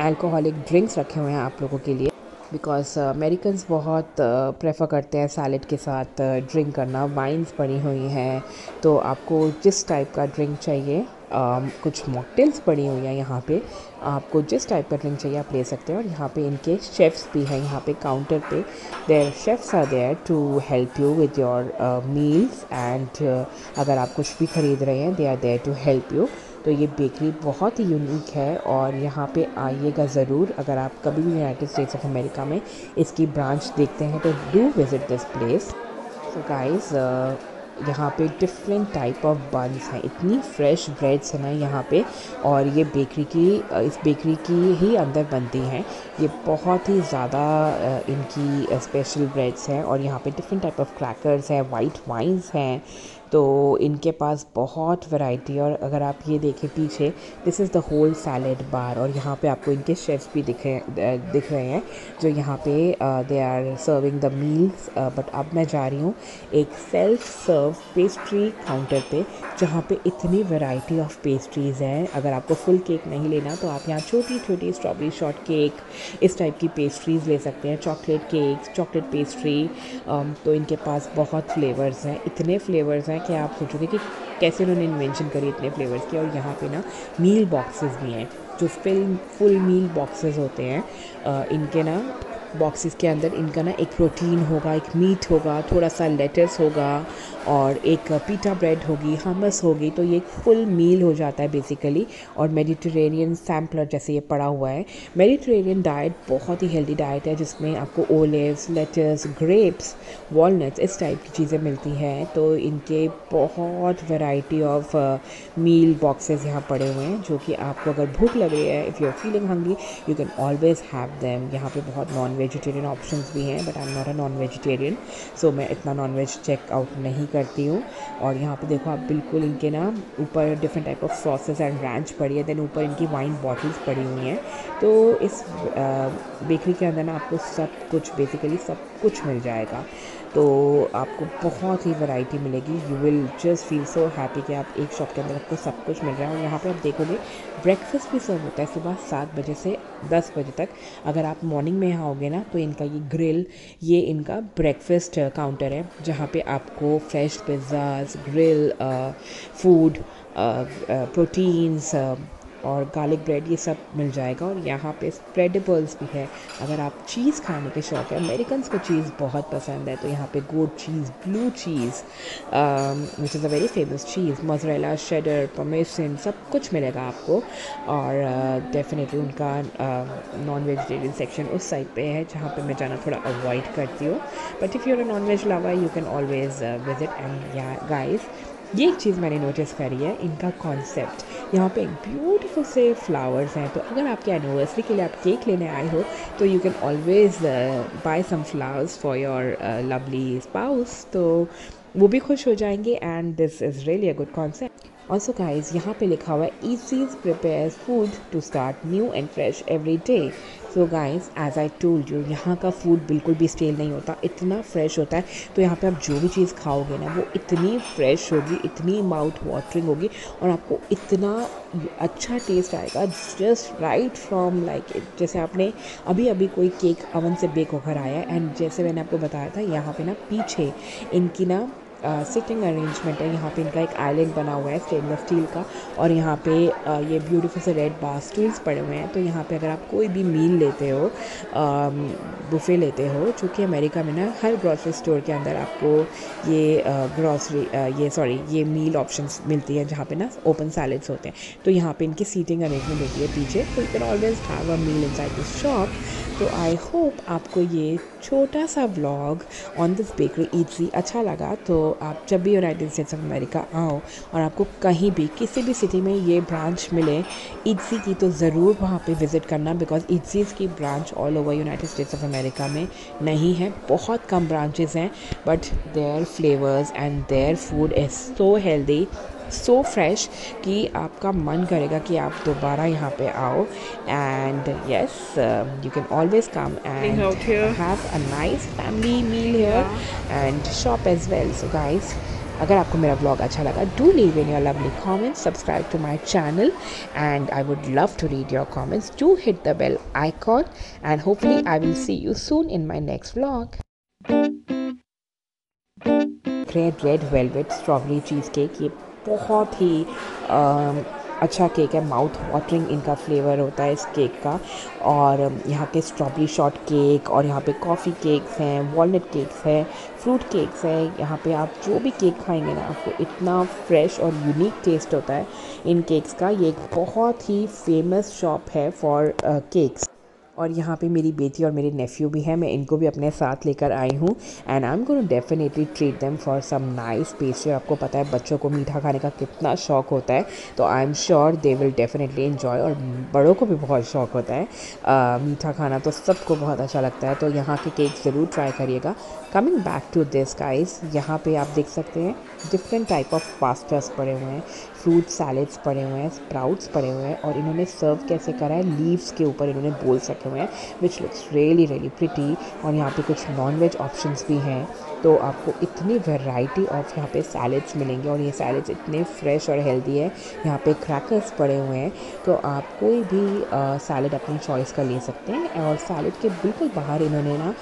अल्कोहलिक ड्रिंक्स रखे हुए हैं आप लोगों के लिए, बिकॉज अमेरिकन्स बहुत प्रेफर करते हैं सैलेड के साथ ड्रिंक करना। वाइन्स पड़ी हुई हैं, तो आपको जिस टाइप का ड्रिंक चाहिए, कुछ मॉकटेल्स पड़ी हुई हैं यहाँ पे, आपको जिस टाइप का ड्रिंक चाहिए आप ले सकते हैं। और यहाँ पे इनके शेफ़्स भी हैं, यहाँ पे काउंटर पे there chefs are there to help you with your meals and अगर आप कुछ भी ख़रीद रहे हैं they are there to help you. तो ये बेकरी बहुत ही यूनिक है और यहाँ पे आइएगा ज़रूर। अगर आप कभी भी यूनाइटेड स्टेट्स ऑफ अमेरिका में इसकी ब्रांच देखते हैं तो do visit this place. So guys, यहाँ पे डिफरेंट टाइप ऑफ बन्स हैं, इतनी फ्रेश ब्रेड्स हैं ना यहाँ पे, और ये बेकरी की इस बेकरी की ही अंदर बनती हैं। ये बहुत ही ज़्यादा इनकी स्पेशल ब्रेड्स हैं, और यहाँ पे डिफरेंट टाइप ऑफ क्रैकर्स हैं, वाइट वाइन्स हैं, तो इनके पास बहुत वैरायटी। और अगर आप ये देखें पीछे, this is the whole salad bar, और यहाँ पे आपको इनके शेफ्स भी दिख रहे हैं जो यहाँ पे they are serving the meals. But अब मैं जा रही हूँ एक सेल्फ सर्व पेस्ट्री काउंटर पे, जहाँ पे इतनी वैरायटी ऑफ पेस्ट्रीज़ हैं। अगर आपको फुल केक नहीं लेना तो आप यहाँ छोटी छोटी स्ट्रॉबेरी शॉर्ट केक, इस टाइप की पेस्ट्रीज़ ले सकते हैं, चॉकलेट केक्स, चॉकलेट पेस्ट्री। तो इनके पास बहुत फ्लेवर्स हैं, इतने फ्लेवर्स हैं कि आप सोचोगे कि कैसे उन्होंने इन्वेंशन करी इतने फ्लेवर्स की। और यहाँ पे ना मील बॉक्सेस भी हैं, जो फुल मील बॉक्सेस होते हैं। इनके ना बॉक्सेस के अंदर इनका ना एक प्रोटीन होगा, एक मीट होगा, थोड़ा सा लेटस होगा, और एक पीटा ब्रेड होगी, हमस होगी। तो ये एक फुल मील हो जाता है बेसिकली। और मेडिटेरेनियन सैम्पलर जैसे ये पड़ा हुआ है। मेडिटेरेनियन डाइट बहुत ही हेल्दी डाइट है, जिसमें आपको ओलिव्स, लेटस, ग्रेप्स, वॉलनट्स, इस टाइप की चीज़ें मिलती हैं। तो इनके बहुत वैरायटी ऑफ मील बॉक्सेस यहाँ पड़े हुए हैं, जो कि आपको अगर भूख लग रही है, if you are feeling hungry, you can always have them. यहाँ पे बहुत नॉन वेजिटेरियन ऑप्शंस भी हैं, but I am not a non vegetarian, so मैं इतना नॉन वेज चेकआउट नहीं करती हूँ। और यहाँ पे देखो आप, बिल्कुल इनके ना ऊपर different type of sauces and ranch पड़ी है, देन ऊपर इनकी वाइन बॉटल्स पड़ी हुई हैं। तो इस बेकरी के अंदर ना आपको सब कुछ, बेसिकली सब कुछ मिल जाएगा, तो आपको बहुत ही वैरायटी मिलेगी। You will just feel so happy कि आप एक शॉप के अंदर आपको सब कुछ मिल रहा है। और यहाँ पे आप देखोगे ब्रेकफास्ट भी सर्व होता है सुबह 7 बजे से 10 बजे तक। अगर आप मॉर्निंग में यहाँ आओगे ना, तो इनका ये ग्रिल, ये इनका ब्रेकफास्ट काउंटर है, जहाँ पे आपको fresh pizzas, grill food, proteins और गार्लिक ब्रेड, ये सब मिल जाएगा। और यहाँ पे स्प्रेडेबल्स भी है। अगर आप चीज़ खाने के शौक है, अमेरिकन्स को चीज़ बहुत पसंद है, तो यहाँ पे goat cheese, blue cheese which is a very famous cheese, mozzarella, cheddar, parmesan, सब कुछ मिलेगा आपको। और डेफिनेटली उनका नॉन वेजिटेरियन सेक्शन उस साइड पे है, जहाँ पे मैं जाना थोड़ा अवॉइड करती हूँ। But if you are a non veg lover, you can always visit. And yeah guys, ये एक चीज़ मैंने नोटिस करी है, इनका कॉन्सेप्ट, यहाँ पे ब्यूटीफुल से फ्लावर्स हैं। तो अगर आपके एनिवर्सरी के लिए आप केक लेने आए हो, तो you can always buy some flowers for your lovely spouse, तो वो भी खुश हो जाएंगे। And this is really a good concept. Also guys, यहाँ पे लिखा हुआ है ईसीज prepares food to start new and fresh every day. So guys, as I told you, यहाँ का फूड बिल्कुल भी स्टेल नहीं होता, इतना फ्रेश होता है। तो यहाँ पे आप जो भी चीज़ खाओगे ना, वो इतनी फ्रेश होगी, इतनी माउथ वाटरिंग होगी, और आपको इतना अच्छा टेस्ट आएगा, जस्ट राइट फ्रॉम लाइक जैसे आपने अभी अभी कोई केक अवन से बेक होकर आया है। एंड जैसे मैंने आपको बताया था, यहाँ पे ना पीछे इनकी ना सिटिंग अरेंजमेंट है। यहाँ पे इनका एक आइलैंड बना हुआ है स्टेनलेस स्टील का, और यहाँ पे ये ब्यूटीफुल से रेड बार स्टूल्स पड़े हुए हैं। तो यहाँ पे अगर आप कोई भी मील लेते हो, बुफे लेते हो, जो कि अमेरिका में ना हर ग्रॉसरी स्टोर के अंदर आपको ये ये मील ऑप्शंस मिलती है, जहाँ पे ना ओपन सैलेड्स होते हैं। तो यहाँ पे इनकी सीटिंग अरेंजमेंट होती है पीछे, तो you can always have a meal inside this shop. तो आई होप आपको ये छोटा सा vlog on this bakery Eatsy अच्छा लगा। तो आप जब भी यूनाइटेड स्टेट्स ऑफ अमेरिका आओ और आपको कहीं भी किसी भी सिटी में ये ब्रांच मिले ईटसी की, तो ज़रूर वहाँ पे विज़िट करना, बिकॉज ईटसीज़ की branch all over United States of America में नहीं है। बहुत कम ब्रांचेस हैं, but their flavours and their food is so healthy, so fresh कि आपका मन करेगा कि आप दोबारा यहाँ पे आओ। And yes, you can always come and have a nice family meal here and shop as well. So guys, अगर आपको मेरा ब्लॉग अच्छा लगा, do leave in your lovely comments, subscribe to my channel, and I would love to read your comments. Do hit the bell icon, and hopefully I will see you soon in my next vlog. Red velvet strawberry cheesecake, ये बहुत ही अच्छा cake है। Mouth watering इनका flavour होता है इस cake का। और यहाँ के स्ट्रॉबेरी शॉर्ट केक, और यहाँ पे कॉफ़ी केक्स हैं, वॉलनट केक्स हैं, फ्रूट केक्स हैं। यहाँ पे आप जो भी केक खाएंगे ना, आपको इतना फ्रेश और यूनिक टेस्ट होता है इन केक्स का। ये एक बहुत ही फेमस शॉप है फॉर केक्स। और यहाँ पे मेरी बेटी और मेरे नेफ्यू भी हैं, मैं इनको भी अपने साथ लेकर आई हूँ, and I am gonna definitely treat them for some nice pastry. आपको पता है बच्चों को मीठा खाने का कितना शौक होता है, तो I am sure they will definitely enjoy. और बड़ों को भी बहुत शौक होता है मीठा खाना, तो सबको बहुत अच्छा लगता है। तो यहाँ के केक ज़रूर ट्राई करिएगा। Coming back to this guys, यहाँ पे आप देख सकते हैं डिफरेंट टाइप ऑफ पास्तास पड़े हुए हैं, फ्रूट सैलेड्स पड़े हुए हैं, स्प्राउट्स पड़े हुए हैं, और इन्होंने सर्व कैसे करा है, लीव्स के ऊपर इन्होंने बोल्स रखे हुए हैं, which looks really really pretty. और यहाँ पे कुछ नॉन वेज ऑप्शंस भी हैं, तो आपको इतनी वैरायटी ऑफ यहाँ पे सैलेड्स मिलेंगे, और ये सैलेड्स इतने फ्रेश और हेल्दी है। यहाँ पे क्रैकर्स पड़े हुए हैं, तो आप कोई भी सैलेड अपनी चॉइस का ले सकते हैं। और सैलेड के बिल्कुल बाहर इन्होंने ना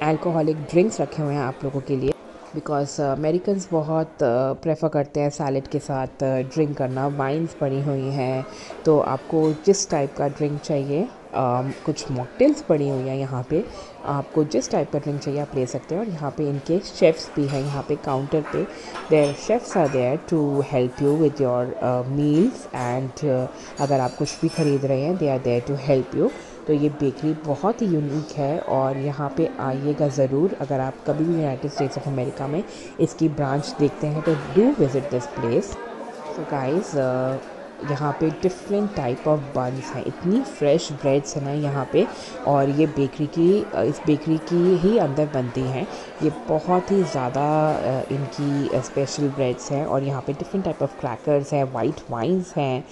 अल्कोहलिक ड्रिंक्स रखे हुए हैं आप लोगों के लिए, बिकॉज अमेरिकन्स बहुत प्रेफर करते हैं सैलेड के साथ ड्रिंक करना। वाइन्स पड़ी हुई हैं, तो आपको जिस टाइप का ड्रिंक चाहिए, कुछ मॉकटेल्स पड़ी हुई हैं यहाँ पे, आपको जिस टाइप का ड्रिंक चाहिए आप ले सकते हैं। और यहाँ पे इनके शेफ़्स भी हैं, यहाँ पे काउंटर पे there chefs are there to help you with your meals, and अगर आप कुछ भी ख़रीद रहे हैं, they are there to help you. तो ये बेकरी बहुत ही यूनिक है, और यहाँ पे आइएगा ज़रूर। अगर आप कभी भी यूनाइटेड स्टेट्स ऑफ अमेरिका में इसकी ब्रांच देखते हैं, तो do visit this place. So guys, यहाँ पे डिफरेंट टाइप ऑफ बन्स हैं, इतनी फ्रेश ब्रेड्स हैं ना यहाँ पे, और ये इस बेकरी की ही अंदर बनती हैं। ये बहुत ही ज़्यादा इनकी स्पेशल ब्रेड्स हैं, और यहाँ पे डिफरेंट टाइप ऑफ क्रैकर्स हैं, वाइट वाइन्स हैं,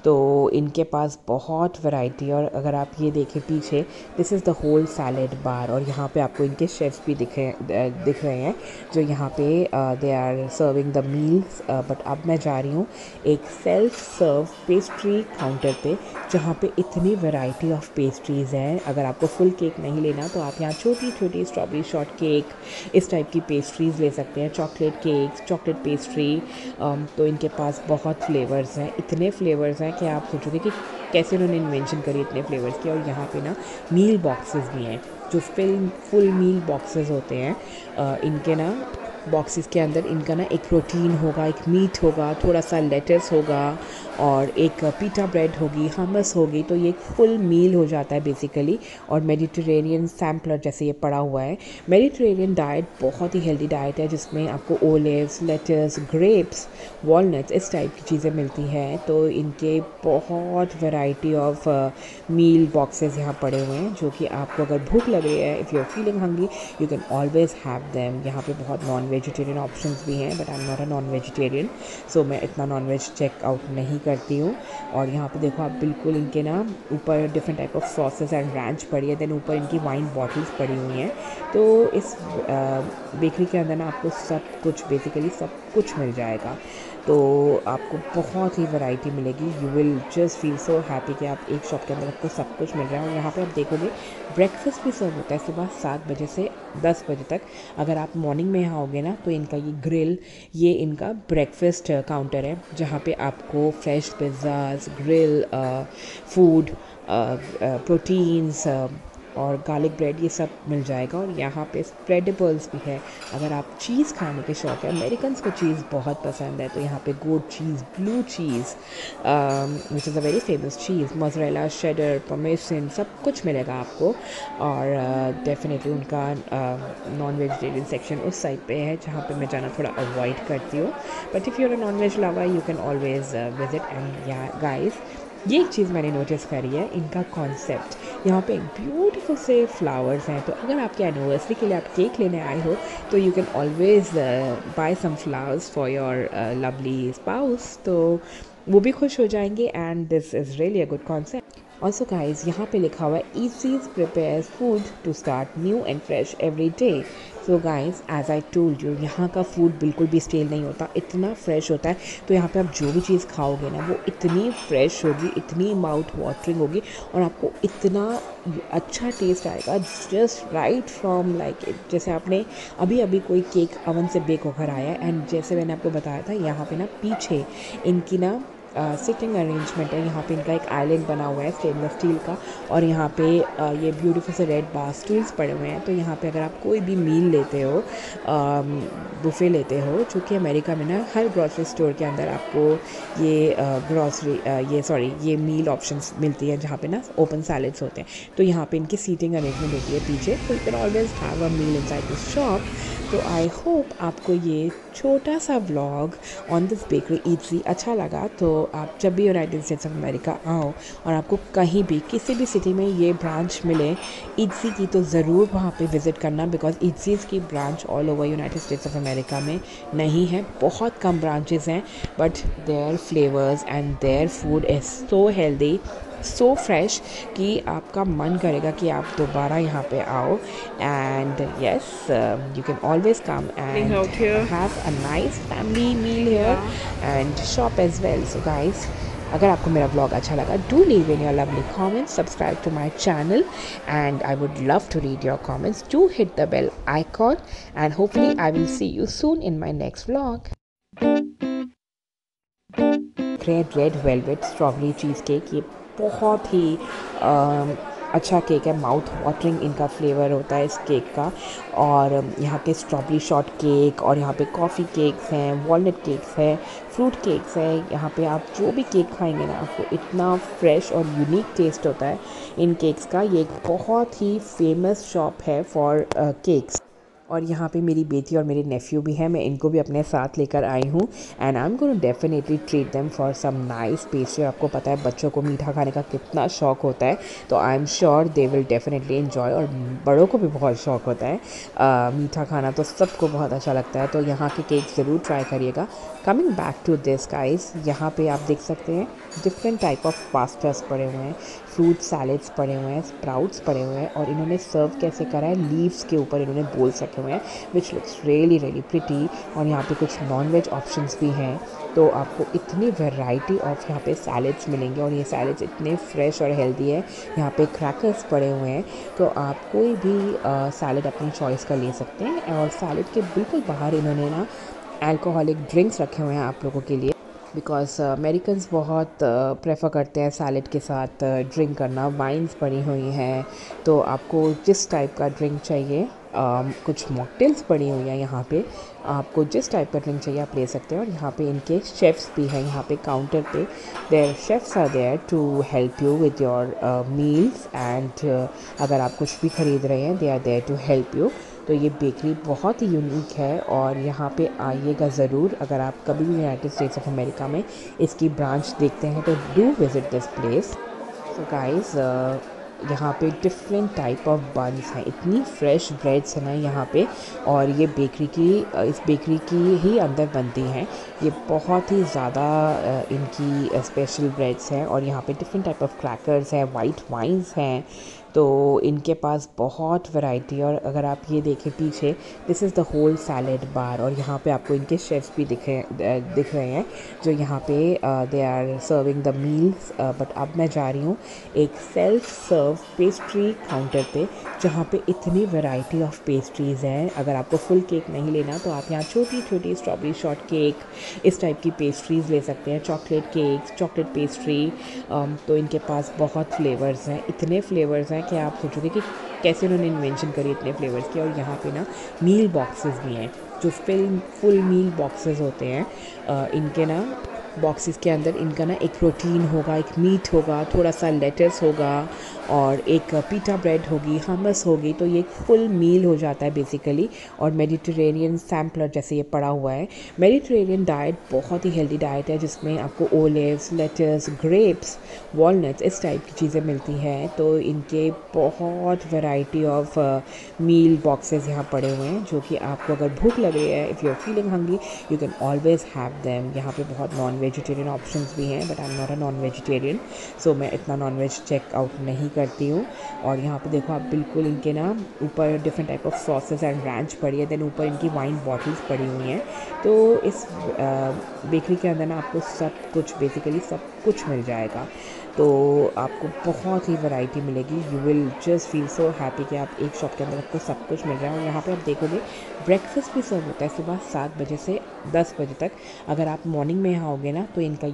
तो इनके पास बहुत वैरायटी। और अगर आप ये देखें पीछे, this is the whole salad bar, और यहाँ पे आपको इनके शेफ्स भी दिख रहे हैं, जो यहाँ पे they are serving the meals. But अब मैं जा रही हूँ एक सेल्फ सर्व पेस्ट्री काउंटर पे, जहाँ पे इतनी वैरायटी ऑफ पेस्ट्रीज़ हैं। अगर आपको फुल केक नहीं लेना, तो आप यहाँ छोटी छोटी स्ट्रॉबेरी शॉर्ट केक, इस टाइप की पेस्ट्रीज़ ले सकते हैं, चॉकलेट केक्स, चॉकलेट पेस्ट्री। तो इनके पास बहुत फ्लेवर्स हैं, इतने फ्लेवर्स हैं कि आप सोचोगे कि कैसे उन्होंने इन्वेंशन करी इतने फ्लेवर्स की। और यहाँ पे ना मील बॉक्सेस भी हैं, जो फुल मील बॉक्सेस होते हैं। इनके ना बॉक्सेस के अंदर इनका ना एक प्रोटीन होगा, एक मीट होगा, थोड़ा सा लेटस होगा, और एक पीटा ब्रेड होगी, हमस होगी। तो ये एक फुल मील हो जाता है बेसिकली। और मेडिटेरेनियन सैम्पलर जैसे ये पड़ा हुआ है। मेडिटेरेनियन डाइट बहुत ही हेल्दी डाइट है, जिसमें आपको ओलिव्स, लेटस, ग्रेप्स, वॉलनट्स, इस टाइप की चीज़ें मिलती हैं। तो इनके बहुत वैरायटी ऑफ मील बॉक्सेस यहाँ पड़े हुए हैं, जो कि आपको अगर भूख लग रही है, if you are feeling hungry, you can always have them. यहाँ पे बहुत नॉन वेजिटेरियन ऑप्शंस भी हैं, but I am not a non vegetarian, so मैं इतना नॉन वेज चेकआउट नहीं करती हूँ। और यहाँ पे देखो आप, बिल्कुल इनके ना ऊपर different type of sauces and ranch पड़ी है, देन ऊपर इनकी वाइन बॉटल्स पड़ी हुई हैं। तो इस बेकरी के अंदर ना आपको सब कुछ, बेसिकली सब कुछ मिल जाएगा। तो आपको बहुत ही वैरायटी मिलेगी। You will just feel so happy कि आप एक शॉप के अंदर आपको सब कुछ मिल रहा है। और यहाँ पे आप देखोगे ब्रेकफास्ट भी सर्व होता है सुबह 7 बजे से 10 बजे तक। अगर आप मॉर्निंग में यहाँ आओगे ना तो इनका ये ग्रिल, ये इनका ब्रेकफास्ट काउंटर है जहाँ पे आपको fresh pizzas, grill food, proteins और गार्लिक ब्रेड ये सब मिल जाएगा। और यहाँ पे स्प्रेडेबल्स भी है। अगर आप चीज़ खाने के शौक है, अमेरिकन्स को चीज़ बहुत पसंद है, तो यहाँ पे goat cheese, blue cheese which is a very famous cheese, mozzarella, cheddar, parmesan, सब कुछ मिलेगा आपको। और डेफिनेटली उनका नॉन वेजिटेरियन सेक्शन उस साइड पे है जहाँ पे मैं जाना थोड़ा अवॉइड करती हूँ। But if you are a non veg lover you can always visit. And yeah guys, ये एक चीज़ मैंने नोटिस करी है, इनका कॉन्सेप्ट यहाँ पे ब्यूटीफुल से फ्लावर्स हैं। तो अगर आपके एनिवर्सरी के लिए आप केक लेने आए हो तो you can always buy some flowers for your lovely spouse, तो वो भी खुश हो जाएंगे। And this is really a good concept. Also guys, यहाँ पे लिखा हुआ है eases prepares food to start new and fresh every day. So guys, as I told you, यहाँ का फूड बिल्कुल भी स्टेल नहीं होता, इतना फ्रेश होता है। तो यहाँ पे आप जो भी चीज़ खाओगे ना वो इतनी फ्रेश होगी, इतनी माउथ वाटरिंग होगी और आपको इतना अच्छा टेस्ट आएगा, जस्ट राइट फ्रॉम लाइक जैसे आपने अभी अभी कोई केक अवन से बेक होकर आया है। एंड जैसे मैंने आपको बताया था, यहाँ पे ना पीछे इनकी ना सिटिंग अरेंजमेंट है। यहाँ पे इनका एक आइलैंड बना हुआ है स्टेनलेस स्टील का, और यहाँ पे ये ब्यूटीफुल से रेड बार स्टूल्स पड़े हुए हैं। तो यहाँ पे अगर आप कोई भी मील लेते हो, बुफे लेते हो, जो कि अमेरिका में ना हर ग्रॉसरी स्टोर के अंदर आपको ये मील ऑप्शंस मिलती है जहाँ पे ना ओपन सैलेड्स होते हैं। तो यहाँ पे इनकी सीटिंग अरेंजमेंट होती है पीछे, तो you can always have a meal inside this shop. तो आई होप आपको ये छोटा सा vlog on this bakery Eatsy अच्छा लगा। तो आप जब भी यूनाइटेड स्टेट्स ऑफ अमेरिका आओ और आपको कहीं भी किसी भी सिटी में ये ब्रांच मिले ईटसी की, तो ज़रूर वहाँ पे विज़िट करना, बिकॉज ईटसीज़ की branch all over United States of America में नहीं है, बहुत कम ब्रांचेस हैं। But their flavours and their food is so healthy, so fresh कि आपका मन करेगा कि आप दोबारा यहाँ पे आओ। And yes, you can always come and have a nice family meal here and shop as well. So guys, अगर आपको मेरा ब्लॉग अच्छा लगा, do leave in your lovely comments, subscribe to my channel and I would love to read your comments. Do hit the bell icon and hopefully I will see you soon in my next vlog. Red velvet strawberry cheesecake, ये बहुत ही अच्छा cake है। Mouth watering इनका flavour होता है इस cake का। और यहाँ पे स्ट्रॉबेरी शॉर्ट केक, और यहाँ पे कॉफ़ी केक्स हैं, वॉलनट केक्स हैं, फ्रूट केक्स हैं। यहाँ पे आप जो भी केक खाएंगे ना, आपको इतना फ्रेश और यूनिक टेस्ट होता है इन केक्स का। ये एक बहुत ही फेमस शॉप है फॉर केक्स। और यहाँ पे मेरी बेटी और मेरे नेफ्यू भी हैं, मैं इनको भी अपने साथ लेकर आई हूँ। And I am going to definitely treat them for some nice pastry. आपको पता है बच्चों को मीठा खाने का कितना शौक होता है, तो I am sure they will definitely enjoy. और बड़ों को भी बहुत शौक होता है मीठा खाना, तो सबको बहुत अच्छा लगता है। तो यहाँ के केक ज़रूर ट्राई करिएगा। Coming back to this guys, यहाँ पे आप देख सकते हैं डिफरेंट टाइप ऑफ पास्तास पड़े हुए हैं, फ्रूट सैलेड्स पड़े हुए हैं, स्प्राउट्स पड़े हुए हैं, और इन्होंने सर्व कैसे करा है, लीव्स के ऊपर इन्होंने बोल्स रखे हुए हैं, which looks really really pretty. और यहाँ पे कुछ नॉन वेज ऑप्शंस भी हैं, तो आपको इतनी वैरायटी ऑफ यहाँ पे सैलेड्स मिलेंगे, और ये सैलेड्स इतने फ्रेश और हेल्दी है। यहाँ पे क्रैकर्स पड़े हुए हैं, तो आप कोई भी सैलेड अपनी चॉइस का ले सकते हैं। और सैलेड के बिल्कुल बाहर इन्होंने ना अल्कोहलिक ड्रिंक्स रखे हुए हैं आप लोगों के लिए, बिकॉज अमेरिकन्स बहुत प्रेफर करते हैं सैलेड के साथ ड्रिंक करना। वाइन्स पड़ी हुई हैं, तो आपको जिस टाइप का ड्रिंक चाहिए, कुछ मॉकटेल्स पड़ी हुई हैं यहाँ पे, आपको जिस टाइप का ड्रिंक चाहिए आप ले सकते हैं। और यहाँ पे इनके शेफ़्स भी हैं, यहाँ पे काउंटर पे there chefs are there to help you with your meals. And अगर आप कुछ भी ख़रीद रहे हैं, they are there to help you. तो ये बेकरी बहुत ही यूनिक है, और यहाँ पे आइएगा ज़रूर। अगर आप कभी भी यूनाइटेड स्टेट्स ऑफ अमेरिका में इसकी ब्रांच देखते हैं तो do visit this place. So guys, यहाँ पे डिफरेंट टाइप ऑफ बन्स हैं, इतनी फ्रेश ब्रेड्स हैं ना यहाँ पे। और ये इस बेकरी की ही अंदर बनती हैं। ये बहुत ही ज़्यादा इनकी स्पेशल ब्रेड्स हैं। और यहाँ पे डिफरेंट टाइप ऑफ क्रैकर्स हैं, वाइट वाइन्स हैं। तो इनके पास बहुत वैरायटी। और अगर आप ये देखें पीछे, this is the whole salad bar. और यहाँ पे आपको इनके शेफ्स भी दिख रहे हैं जो यहाँ पे they are serving the meals. But अब मैं जा रही हूँ एक सेल्फ सर्व पेस्ट्री काउंटर पे, जहाँ पे इतनी वैरायटी ऑफ पेस्ट्रीज़ हैं। अगर आपको फुल केक नहीं लेना तो आप यहाँ छोटी छोटी स्ट्रॉबेरी शॉर्ट केक, इस टाइप की पेस्ट्रीज़ ले सकते हैं, चॉकलेट केक्स, चॉकलेट पेस्ट्री। तो इनके पास बहुत फ्लेवर्स हैं, इतने फ्लेवर्स हैं कि आप सोचोगे कि कैसे उन्होंने इन्वेंशन करी इतने फ्लेवर्स की। और यहाँ पे ना मील बॉक्सेस भी हैं, जो फुल मील बॉक्सेस होते हैं। इनके ना बॉक्सेस के अंदर इनका ना एक प्रोटीन होगा, एक मीट होगा, थोड़ा सा लेटस होगा और एक पीटा ब्रेड होगी, हमस होगी। तो ये एक फुल मील हो जाता है बेसिकली। और मेडिटेरेनियन सैम्पलर जैसे ये पड़ा हुआ है। मेडिटेरेनियन डाइट बहुत ही हेल्दी डाइट है, जिसमें आपको ओलिव्स, लेटस, ग्रेप्स, वॉलनट्स, इस टाइप की चीज़ें मिलती हैं। तो इनके बहुत वैरायटी ऑफ मील बॉक्सेस यहाँ पड़े हुए हैं, जो कि आपको अगर भूख लग रही है, if you are feeling hungry, you can always have them. यहाँ पे बहुत नॉन वेजिटेरियन ऑप्शंस भी हैं, but I am not a non vegetarian, so मैं इतना नॉन वेज चेकआउट नहीं करती हूँ। और यहाँ पे देखो आप, बिल्कुल इनके ना ऊपर different type of sauces and ranch पड़ी है। देन ऊपर इनकी वाइन बॉटल्स पड़ी हुई हैं। तो इस बेकरी के अंदर ना आपको बेसिकली सब कुछ मिल जाएगा। तो आपको बहुत ही वैरायटी मिलेगी। You will just feel so happy कि आप एक शॉप के अंदर आपको सब कुछ मिल रहा है। और यहाँ पे आप देखोगे ब्रेकफास्ट भी सर्व होता है सुबह 7 बजे से 10 बजे तक। अगर आप मॉर्निंग में यहाँ आओगे ना, तो इनका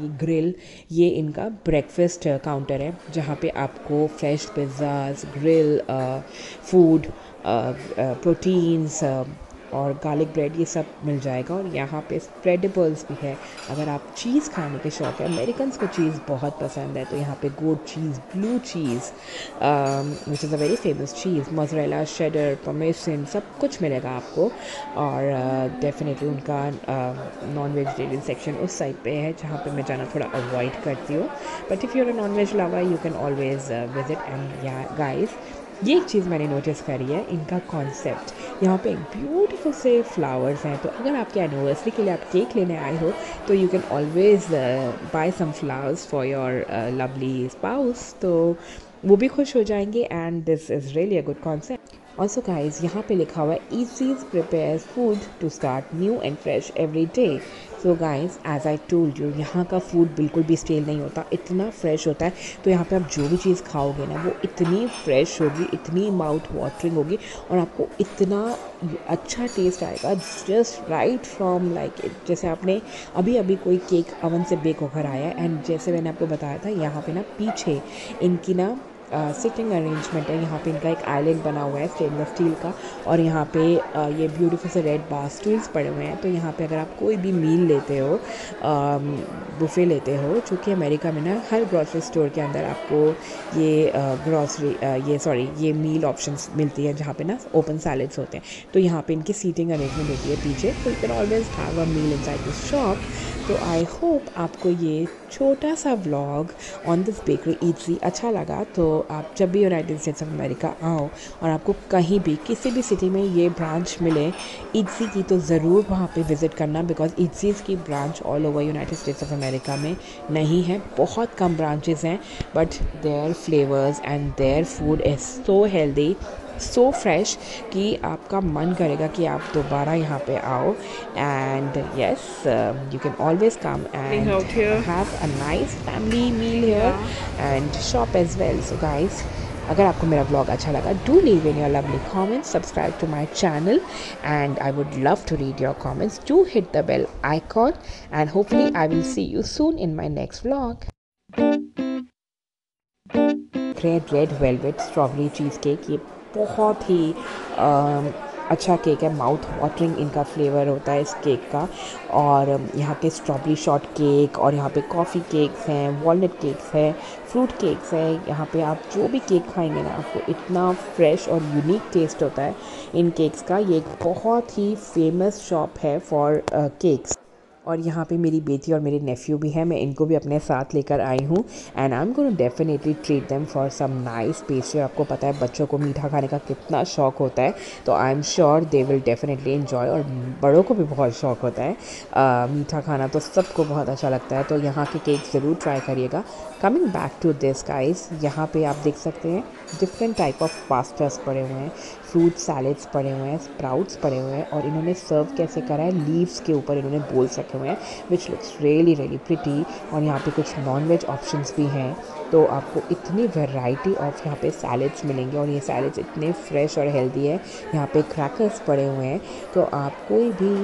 ये इनका ब्रेकफास्ट काउंटर है, जहाँ पे आपको fresh pizzas, grill food, proteins और गार्लिक ब्रेड, ये सब मिल जाएगा। और यहाँ पे स्प्रेडेबल्स भी है। अगर आप चीज़ खाने के शौक है, अमेरिकन्स को चीज़ बहुत पसंद है, तो यहाँ पे goat cheese, blue cheese, which is a very famous cheese, mozzarella, cheddar, parmesan, सब कुछ मिलेगा आपको। और डेफिनेटली उनका नॉन वेजिटेरियन सेक्शन उस साइड पे है, जहाँ पे मैं जाना थोड़ा अवॉइड करती हूँ। But if you are a non veg lover, you can always visit. And yeah guys, ये एक चीज़ मैंने नोटिस करी है, इनका कॉन्सेप्ट। यहाँ पे ब्यूटीफुल से फ्लावर्स हैं। तो अगर आपके एनिवर्सरी के लिए आप केक लेने आए हो, तो you can always buy some flowers for your lovely spouse. तो वो भी खुश हो जाएंगे। And this is really a good concept. Also guys, यहाँ पे लिखा हुआ है eases prepares food to start new and fresh every day. So guys, as I told you, यहाँ का फूड बिल्कुल भी स्टेल नहीं होता, इतना फ्रेश होता है। तो यहाँ पे आप जो भी चीज़ खाओगे ना, वो इतनी फ्रेश होगी, इतनी माउथ वाटरिंग होगी, और आपको इतना अच्छा टेस्ट आएगा, जस्ट राइट फ्रॉम लाइक जैसे आपने अभी अभी कोई केक अवन से बेक होकर आया है। एंड जैसे मैंने आपको बताया था, यहाँ पे ना पीछे इनकी ना सिटिंग अरेंजमेंट है। यहाँ पे इनका एक आइलैंड बना हुआ है स्टेनलेस स्टील का। और यहाँ पे ये ब्यूटीफुल से रेड बार स्टूल्स पड़े हुए हैं। तो यहाँ पे अगर आप कोई भी मील लेते हो, बुफे लेते हो, जो कि अमेरिका में ना हर ग्रॉसरी स्टोर के अंदर आपको ये मील ऑप्शंस मिलती है, जहाँ पे ना ओपन सैलेड्स होते हैं। तो यहाँ पे इनकी सीटिंग अरेंजमेंट होती है पीछे, तो you can always have a meal inside this shop. तो आई होप आपको ये छोटा सा vlog on this bakery Eatsy अच्छा लगा। तो आप जब भी यूनाइटेड स्टेट्स ऑफ अमेरिका आओ और आपको कहीं भी किसी भी सिटी में ये ब्रांच मिले ईटसी की, तो ज़रूर वहाँ पे विज़िट करना, बिकॉज ईटसीज़ की branch all over United States of America में नहीं है। बहुत कम ब्रांचेस हैं, but their flavours and their food is so healthy, so fresh, कि आपका मन करेगा कि आप दोबारा यहाँ पे आओ। And yes, you can always come and have a nice family meal here and shop as well. So guys, अगर आपको मेरा ब्लॉग अच्छा लगा, do leave in your lovely comments, subscribe to my channel, and I would love to read your comments. Do hit the bell icon, and hopefully I will see you soon in my next vlog. Red velvet strawberry cheesecake, ये बहुत ही अच्छा cake है। Mouth watering इनका flavour होता है इस cake का। और यहाँ के स्ट्रॉबेरी शॉर्ट केक, और यहाँ पे कॉफ़ी केक्स हैं, वॉलनट केक्स हैं, फ्रूट केक्स हैं। यहाँ पे आप जो भी केक खाएंगे ना, आपको इतना फ्रेश और यूनिक टेस्ट होता है इन केक्स का। ये एक बहुत ही फेमस शॉप है फॉर केक्स। और यहाँ पे मेरी बेटी और मेरे नेफ्यू भी हैं, मैं इनको भी अपने साथ लेकर आई हूँ and I am gonna definitely treat them for some nice pastry. आपको पता है बच्चों को मीठा खाने का कितना शौक होता है, तो I am sure they will definitely enjoy. और बड़ों को भी बहुत शौक होता है मीठा खाना, तो सबको बहुत अच्छा लगता है, तो यहाँ के केक ज़रूर ट्राई करिएगा। Coming back to this guys, यहाँ पे आप देख सकते हैं डिफरेंट टाइप ऑफ पास्तास पड़े हुए हैं, फ्रूट सैलेड्स पड़े हुए हैं, स्प्राउट्स पड़े हुए हैं, और इन्होंने सर्व कैसे करा है, लीव्स के ऊपर इन्होंने बोल्स रखे हुए हैं which looks really really pretty. और यहाँ पे कुछ नॉन वेज ऑप्शंस भी हैं, तो आपको इतनी वैरायटी ऑफ यहाँ पे सैलेड्स मिलेंगे, और ये सैलेड्स इतने फ्रेश और हेल्दी है। यहाँ पे क्रैकर्स पड़े हुए हैं, तो आप कोई भी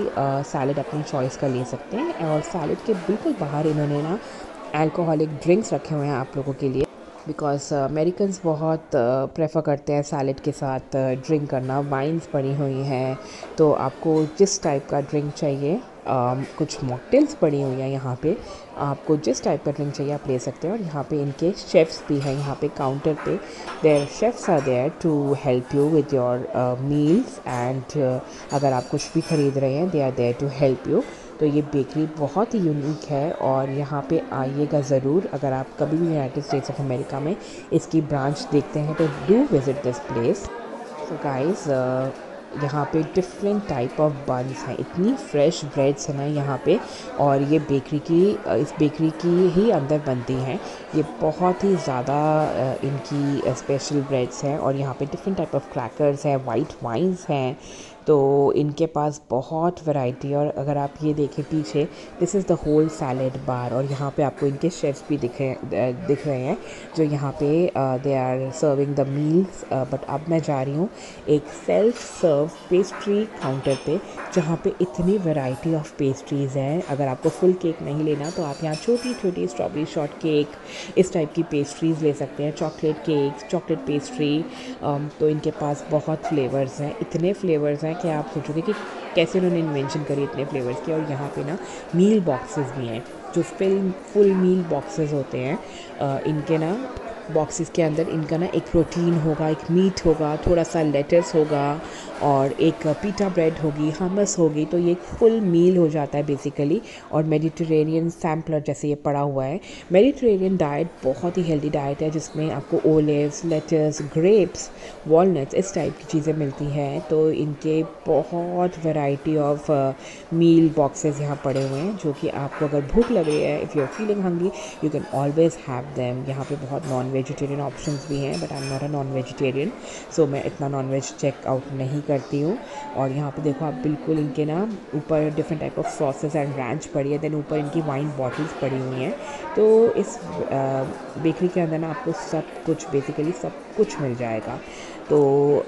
सैलेड अपनी चॉइस का ले सकते हैं। और सैलेड के बिल्कुल बाहर इन्होंने ना अल्कोहलिक ड्रिंक्स रखे हुए हैं आप लोगों के लिए, बिकॉज अमेरिकन्स बहुत प्रेफर करते हैं सैलेड के साथ ड्रिंक करना। वाइन्स पड़ी हुई हैं, तो आपको जिस टाइप का ड्रिंक चाहिए, कुछ मॉकटेल्स पड़ी हुई हैं यहाँ पे, आपको जिस टाइप का ड्रिंक चाहिए आप ले सकते हैं। और यहाँ पे इनके शेफ़्स भी हैं, यहाँ पे काउंटर पे there chefs are there to help you with your meals and अगर आप कुछ भी ख़रीद रहे हैं they are there to help you. तो ये बेकरी बहुत ही यूनिक है और यहाँ पे आइएगा ज़रूर। अगर आप कभी भी यूनाइटेड स्टेट्स ऑफ अमेरिका में इसकी ब्रांच देखते हैं तो do visit this place. So guys, यहाँ पे डिफरेंट टाइप ऑफ बन्स हैं, इतनी फ्रेश ब्रेड्स हैं ना यहाँ पे, और ये बेकरी की इस बेकरी की ही अंदर बनती हैं। ये बहुत ही ज़्यादा इनकी स्पेशल ब्रेड्स हैं, और यहाँ पे डिफरेंट टाइप ऑफ क्रैकर्स हैं, वाइट वाइन्स हैं, तो इनके पास बहुत वैरायटी। और अगर आप ये देखें पीछे, this is the whole salad bar, और यहाँ पे आपको इनके शेफ्स भी दिख रहे हैं जो यहाँ पे they are serving the meals. But अब मैं जा रही हूँ एक सेल्फ सर्व पेस्ट्री काउंटर पे, जहाँ पे इतनी वैरायटी ऑफ पेस्ट्रीज़ हैं। अगर आपको फुल केक नहीं लेना तो आप यहाँ छोटी छोटी स्ट्रॉबेरी शॉर्ट केक, इस टाइप की पेस्ट्रीज़ ले सकते हैं, चॉकलेट केक्स, चॉकलेट पेस्ट्री। तो इनके पास बहुत फ्लेवर्स हैं, इतने फ्लेवर्स हैं कि आप सोचोगे कि कैसे उन्होंने इन्वेंशन करी इतने फ्लेवर्स की। और यहाँ पे ना मील बॉक्सेस भी हैं, जो फुल मील बॉक्सेस होते हैं। इनके ना बॉक्सेस के अंदर इनका ना एक प्रोटीन होगा, एक मीट होगा, थोड़ा सा लेटस होगा, और एक पीटा ब्रेड होगी, हमस होगी। तो ये एक फुल मील हो जाता है बेसिकली। और मेडिटेरेनियन सैम्पलर जैसे ये पड़ा हुआ है। मेडिटेरेनियन डाइट बहुत ही हेल्दी डाइट है, जिसमें आपको ओलिव्स, लेटस, ग्रेप्स, वॉलनट्स, इस टाइप की चीज़ें मिलती हैं। तो इनके बहुत वैरायटी ऑफ मील बॉक्सेस यहाँ पड़े हुए हैं, जो कि आपको अगर भूख लग रही है, if you are feeling hungry, you can always have them. यहाँ पे बहुत नॉन वेजिटेरियन ऑप्शंस भी हैं, but I am not a non vegetarian, so मैं इतना नॉन वेज चेकआउट नहीं करती हूँ। और यहाँ पे देखो आप, बिल्कुल इनके ना ऊपर different type of sauces and ranch पड़ी है, देन ऊपर इनकी वाइन बॉटल्स पड़ी हुई हैं। तो इस बेकरी के अंदर ना आपको सब कुछ, बेसिकली सब कुछ मिल जाएगा, तो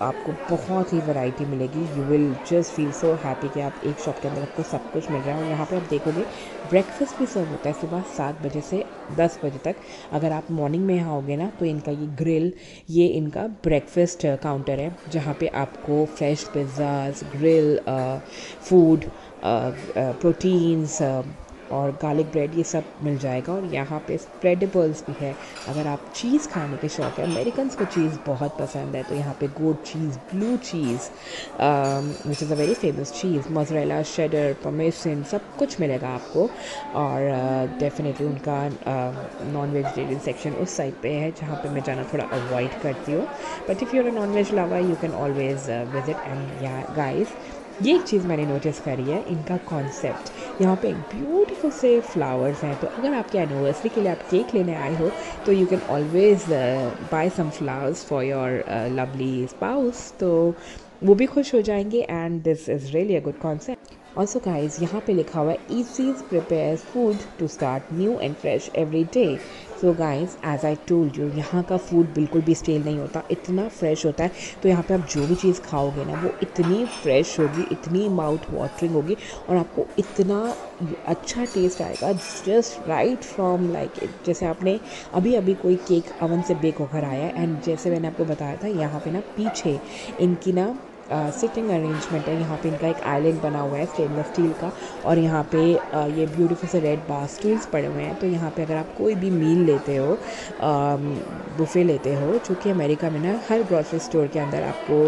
आपको बहुत ही वैरायटी मिलेगी। You will just feel so happy कि आप एक शॉप के अंदर आपको सब कुछ मिल रहा है। और यहाँ पे आप देखोगे ब्रेकफास्ट भी सर्व होता है सुबह 7 बजे से 10 बजे तक। अगर आप मॉर्निंग में यहाँ आओगे ना, तो इनका ये ग्रिल, ये इनका ब्रेकफास्ट काउंटर है, जहाँ पे आपको fresh pizzas, grill food, proteins और गार्लिक ब्रेड, ये सब मिल जाएगा। और यहाँ पे स्प्रेडेबल्स भी है। अगर आप चीज़ खाने के शौक है, अमेरिकन्स को चीज़ बहुत पसंद है, तो यहाँ पे goat cheese, blue cheese which is a very famous cheese, mozzarella, cheddar, parmesan, सब कुछ मिलेगा आपको। और डेफिनेटली उनका नॉन वेजिटेरियन सेक्शन उस साइड पे है, जहाँ पे मैं जाना थोड़ा अवॉइड करती हूँ। But if you are a non veg lover, you can always visit. And yeah guys, ये एक चीज़ मैंने नोटिस करी है, इनका कॉन्सेप्ट, यहाँ पे ब्यूटीफुल से फ्लावर्स हैं। तो अगर आपके एनिवर्सरी के लिए आप केक लेने आए हो, तो you can always buy some flowers for your lovely spouse, तो वो भी खुश हो जाएंगे। And this is really a good concept. Also guys, यहाँ पे लिखा हुआ है ईसीज prepares food to start new and fresh every day. So guys, as I told you, यहाँ का फूड बिल्कुल भी स्टेल नहीं होता, इतना फ्रेश होता है। तो यहाँ पे आप जो भी चीज़ खाओगे ना, वो इतनी फ्रेश होगी, इतनी माउथ वाटरिंग होगी, और आपको इतना अच्छा टेस्ट आएगा, जस्ट राइट फ्रॉम लाइक जैसे आपने अभी अभी कोई केक अवन से बेक होकर आया है। एंड जैसे मैंने आपको बताया था, यहाँ पे ना पीछे इनकी ना सिटिंग अरेंजमेंट है। यहाँ पे इनका एक आइलैंड बना हुआ है स्टेनलेस स्टील का, और यहाँ पे ये ब्यूटीफुल से रेड बार स्टूल्स पड़े हुए हैं। तो यहाँ पे अगर आप कोई भी मील लेते हो, बुफे लेते हो, जो कि अमेरिका में ना हर ग्रॉसरी स्टोर के अंदर आपको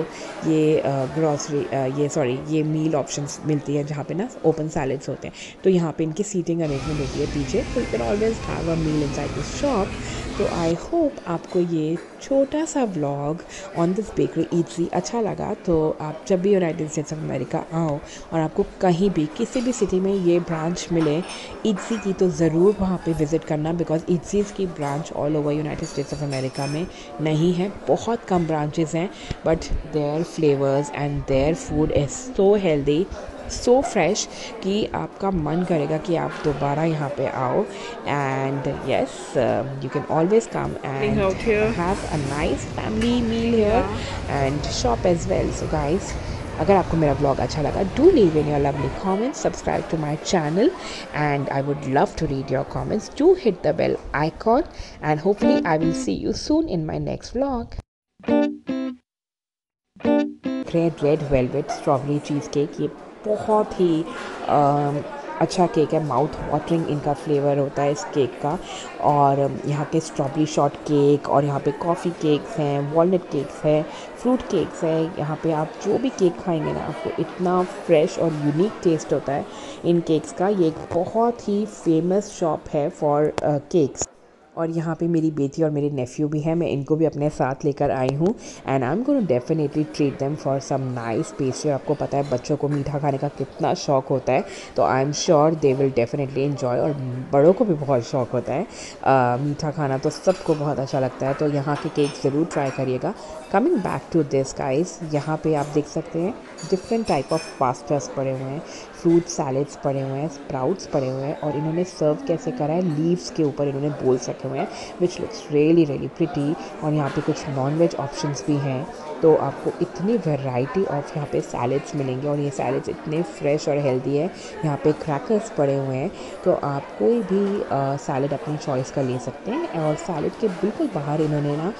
ये ये मील ऑप्शंस मिलती है, जहाँ पे ना ओपन सैलेड्स होते हैं। तो यहाँ पे इनकी सीटिंग अरेंजमेंट होती है पीछे, तो you can always have a meal inside this shop. तो आई होप आपको ये छोटा सा vlog on this bakery Eatsy अच्छा लगा। तो आप जब भी यूनाइटेड स्टेट्स ऑफ अमेरिका आओ और आपको कहीं भी किसी भी सिटी में ये ब्रांच मिले ईटसी की, तो ज़रूर वहाँ पे विज़िट करना, बिकॉज ईटसीज़ की branch all over United States of America में नहीं है। बहुत कम ब्रांचेस हैं, but their flavours and their food is so healthy, so fresh कि आपका मन करेगा कि आप दोबारा यहाँ पे आओ। And yes, you can always come and have a nice family meal here and shop as well. So guys, अगर आपको मेरा ब्लॉग अच्छा लगा, do leave in your lovely comments, subscribe to my channel, and I would love to read your comments. Do hit the bell icon, and hopefully I will see you soon in my next vlog. Red velvet strawberry cheesecake, ये बहुत ही अच्छा cake है। Mouth watering इनका flavour होता है इस cake का। और यहाँ के स्ट्रॉबेरी शॉर्ट केक, और यहाँ पे कॉफ़ी केक्स हैं, वॉलनट केक्स हैं, फ्रूट केक्स हैं। यहाँ पे आप जो भी केक खाएंगे ना, आपको इतना फ्रेश और यूनिक टेस्ट होता है इन केक्स का। ये एक बहुत ही फेमस शॉप है फॉर केक्स। और यहाँ पे मेरी बेटी और मेरे नेफ्यू भी हैं, मैं इनको भी अपने साथ लेकर आई हूँ, and I am going to definitely treat them for some nice pastry. आपको पता है बच्चों को मीठा खाने का कितना शौक होता है, तो I am sure they will definitely enjoy. और बड़ों को भी बहुत शौक होता है मीठा खाना, तो सबको बहुत अच्छा लगता है। तो यहाँ के केक ज़रूर ट्राई करिएगा। Coming back to this guys, यहाँ पे आप देख सकते हैं डिफरेंट टाइप ऑफ पास्तास पड़े हुए हैं, फ्रूट सैलेड्स पड़े हुए हैं, स्प्राउट्स पड़े हुए हैं, और इन्होंने सर्व कैसे करा है, लीव्स के ऊपर इन्होंने बोल्स रखे हुए हैं, which looks really really pretty. और यहाँ पे कुछ नॉन वेज ऑप्शंस भी हैं, तो आपको इतनी वैरायटी ऑफ यहाँ पे सैलेड्स मिलेंगे, और ये सैलेड्स इतने फ्रेश और हेल्दी है। यहाँ पे क्रैकर्स पड़े हुए हैं, तो आप कोई भी सैलेड अपनी चॉइस का ले सकते हैं। और सैलेड के बिल्कुल बाहर इन्होंने ना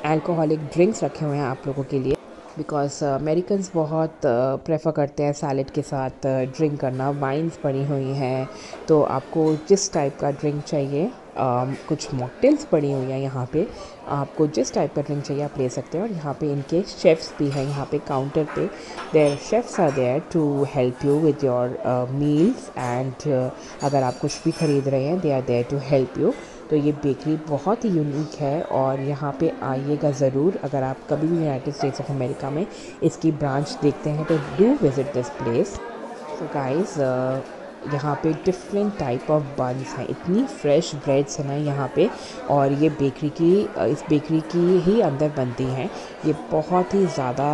अल्कोहलिक ड्रिंक्स रखे हुए हैं आप लोगों के लिए, बिकॉज अमेरिकन्स बहुत प्रेफर करते हैं सैलेड के साथ ड्रिंक करना। वाइन्स पड़ी हुई हैं, तो आपको जिस टाइप का ड्रिंक चाहिए, कुछ मॉकटेल्स पड़ी हुई हैं यहाँ पे, आपको जिस टाइप का ड्रिंक चाहिए आप ले सकते हैं। और यहाँ पे इनके शेफ़्स भी हैं, यहाँ पे काउंटर पे there chefs are there to help you with your meals, and अगर आप कुछ भी ख़रीद रहे हैं, they are there to help you. तो ये बेकरी बहुत ही यूनिक है, और यहाँ पे आइएगा ज़रूर। अगर आप कभी भी यूनाइटेड स्टेट्स ऑफ अमेरिका में इसकी ब्रांच देखते हैं, तो do visit this place. So guys, यहाँ पे डिफरेंट टाइप ऑफ बन्स हैं, इतनी फ्रेश ब्रेड्स हैं ना यहाँ पे, और ये इस बेकरी की ही अंदर बनती हैं। ये बहुत ही ज़्यादा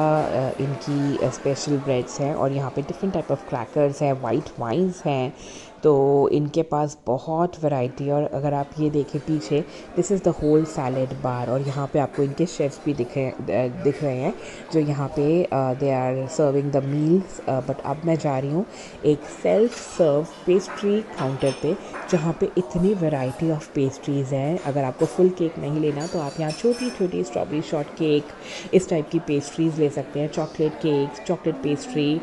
इनकी स्पेशल ब्रेड्स हैं, और यहाँ पे डिफरेंट टाइप ऑफ क्रैकर्स हैं, वाइट वाइन्स हैं, तो इनके पास बहुत वैरायटी। और अगर आप ये देखें पीछे, this is the whole salad bar, और यहाँ पे आपको इनके शेफ्स भी दिख रहे हैं, जो यहाँ पे they are serving the meals. But अब मैं जा रही हूँ एक सेल्फ सर्व पेस्ट्री काउंटर पे, जहाँ पे इतनी वैरायटी ऑफ पेस्ट्रीज़ हैं। अगर आपको फुल केक नहीं लेना, तो आप यहाँ छोटी छोटी स्ट्रॉबेरी शॉर्ट केक, इस टाइप की पेस्ट्रीज़ ले सकते हैं, चॉकलेट केक्स, चॉकलेट पेस्ट्री।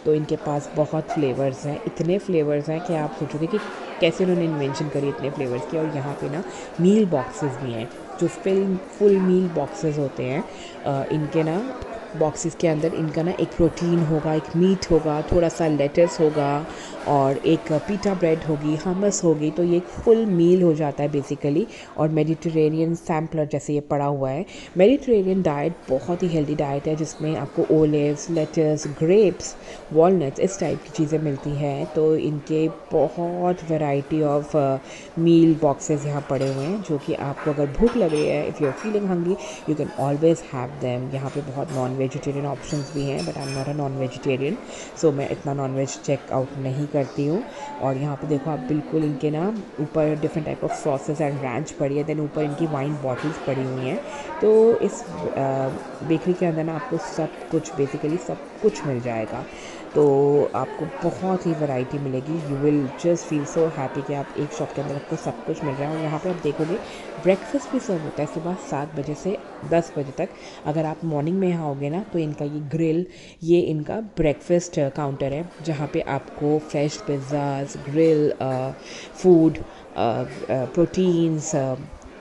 तो इनके पास बहुत फ्लेवर्स हैं, इतने फ्लेवर्स हैं कि आप सोचोगे कि कैसे उन्होंने इन्वेंशन करी इतने फ्लेवर्स की। और यहाँ पे ना मील बॉक्सेस भी हैं, जो फुल मील बॉक्सेस होते हैं। इनके ना बॉक्सेस के अंदर इनका ना एक प्रोटीन होगा, एक मीट होगा, थोड़ा सा लेटस होगा, और एक पीटा ब्रेड होगी, हमस होगी। तो ये एक फुल मील हो जाता है बेसिकली। और मेडिटेरेनियन सैम्पलर जैसे ये पड़ा हुआ है। मेडिटेरेनियन डाइट बहुत ही हेल्दी डाइट है, जिसमें आपको ओलिव्स, लेटस, ग्रेप्स, वॉलनट्स, इस टाइप की चीज़ें मिलती हैं। तो इनके बहुत वैरायटी ऑफ मील बॉक्सेस यहाँ पड़े हुए हैं, जो कि आपको अगर भूख लग रही है, if you are feeling hungry, you can always have them. यहाँ पे बहुत नॉन वेजिटेरियन ऑप्शंस भी हैं, but I am not a non vegetarian, so मैं इतना नॉन वेज चेकआउट नहीं करती हूँ। और यहाँ पे देखो आप, बिल्कुल इनके ना ऊपर different type of sauces and ranch पड़ी है, देन ऊपर इनकी वाइन बॉटल्स पड़ी हुई हैं। तो इस बेकरी के अंदर ना आपको सब कुछ, बेसिकली सब कुछ मिल जाएगा। तो आपको बहुत ही वैरायटी मिलेगी। You will just feel so happy कि आप एक शॉप के अंदर आपको सब कुछ मिल रहा है। और यहाँ पे आप देखोगे ब्रेकफास्ट भी सर्व होता है सुबह 7 बजे से 10 बजे तक। अगर आप मॉर्निंग में यहाँ आओगे ना तो इनका ये ग्रिल, ये इनका ब्रेकफास्ट काउंटर है जहाँ पे आपको fresh pizzas, grill food, proteins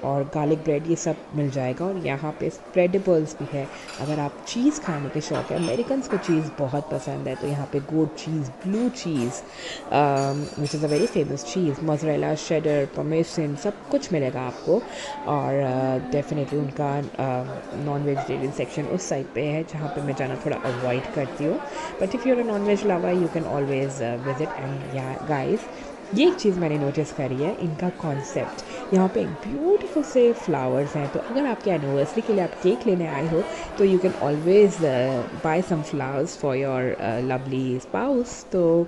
और गार्लिक ब्रेड ये सब मिल जाएगा। और यहाँ पे स्प्रेडेबल्स भी है। अगर आप चीज़ खाने के शौक है, अमेरिकन को चीज़ बहुत पसंद है, तो यहाँ पे goat cheese, blue cheese which is a very famous cheese, mozzarella, cheddar, parmesan, सब कुछ मिलेगा आपको। और डेफिनेटली उनका नॉन वेजिटेरियन सेक्शन उस साइड पे है जहाँ पे मैं जाना थोड़ा अवॉइड करती हूँ। But if you are a non veg lover you can always visit. And yeah guys, ये एक चीज़ मैंने नोटिस करी है, इनका कॉन्सेप्ट यहाँ पे ब्यूटीफुल से फ्लावर्स हैं। तो अगर आपके एनिवर्सरी के लिए आप केक लेने आए हो तो you can always buy some flowers for your lovely spouse, तो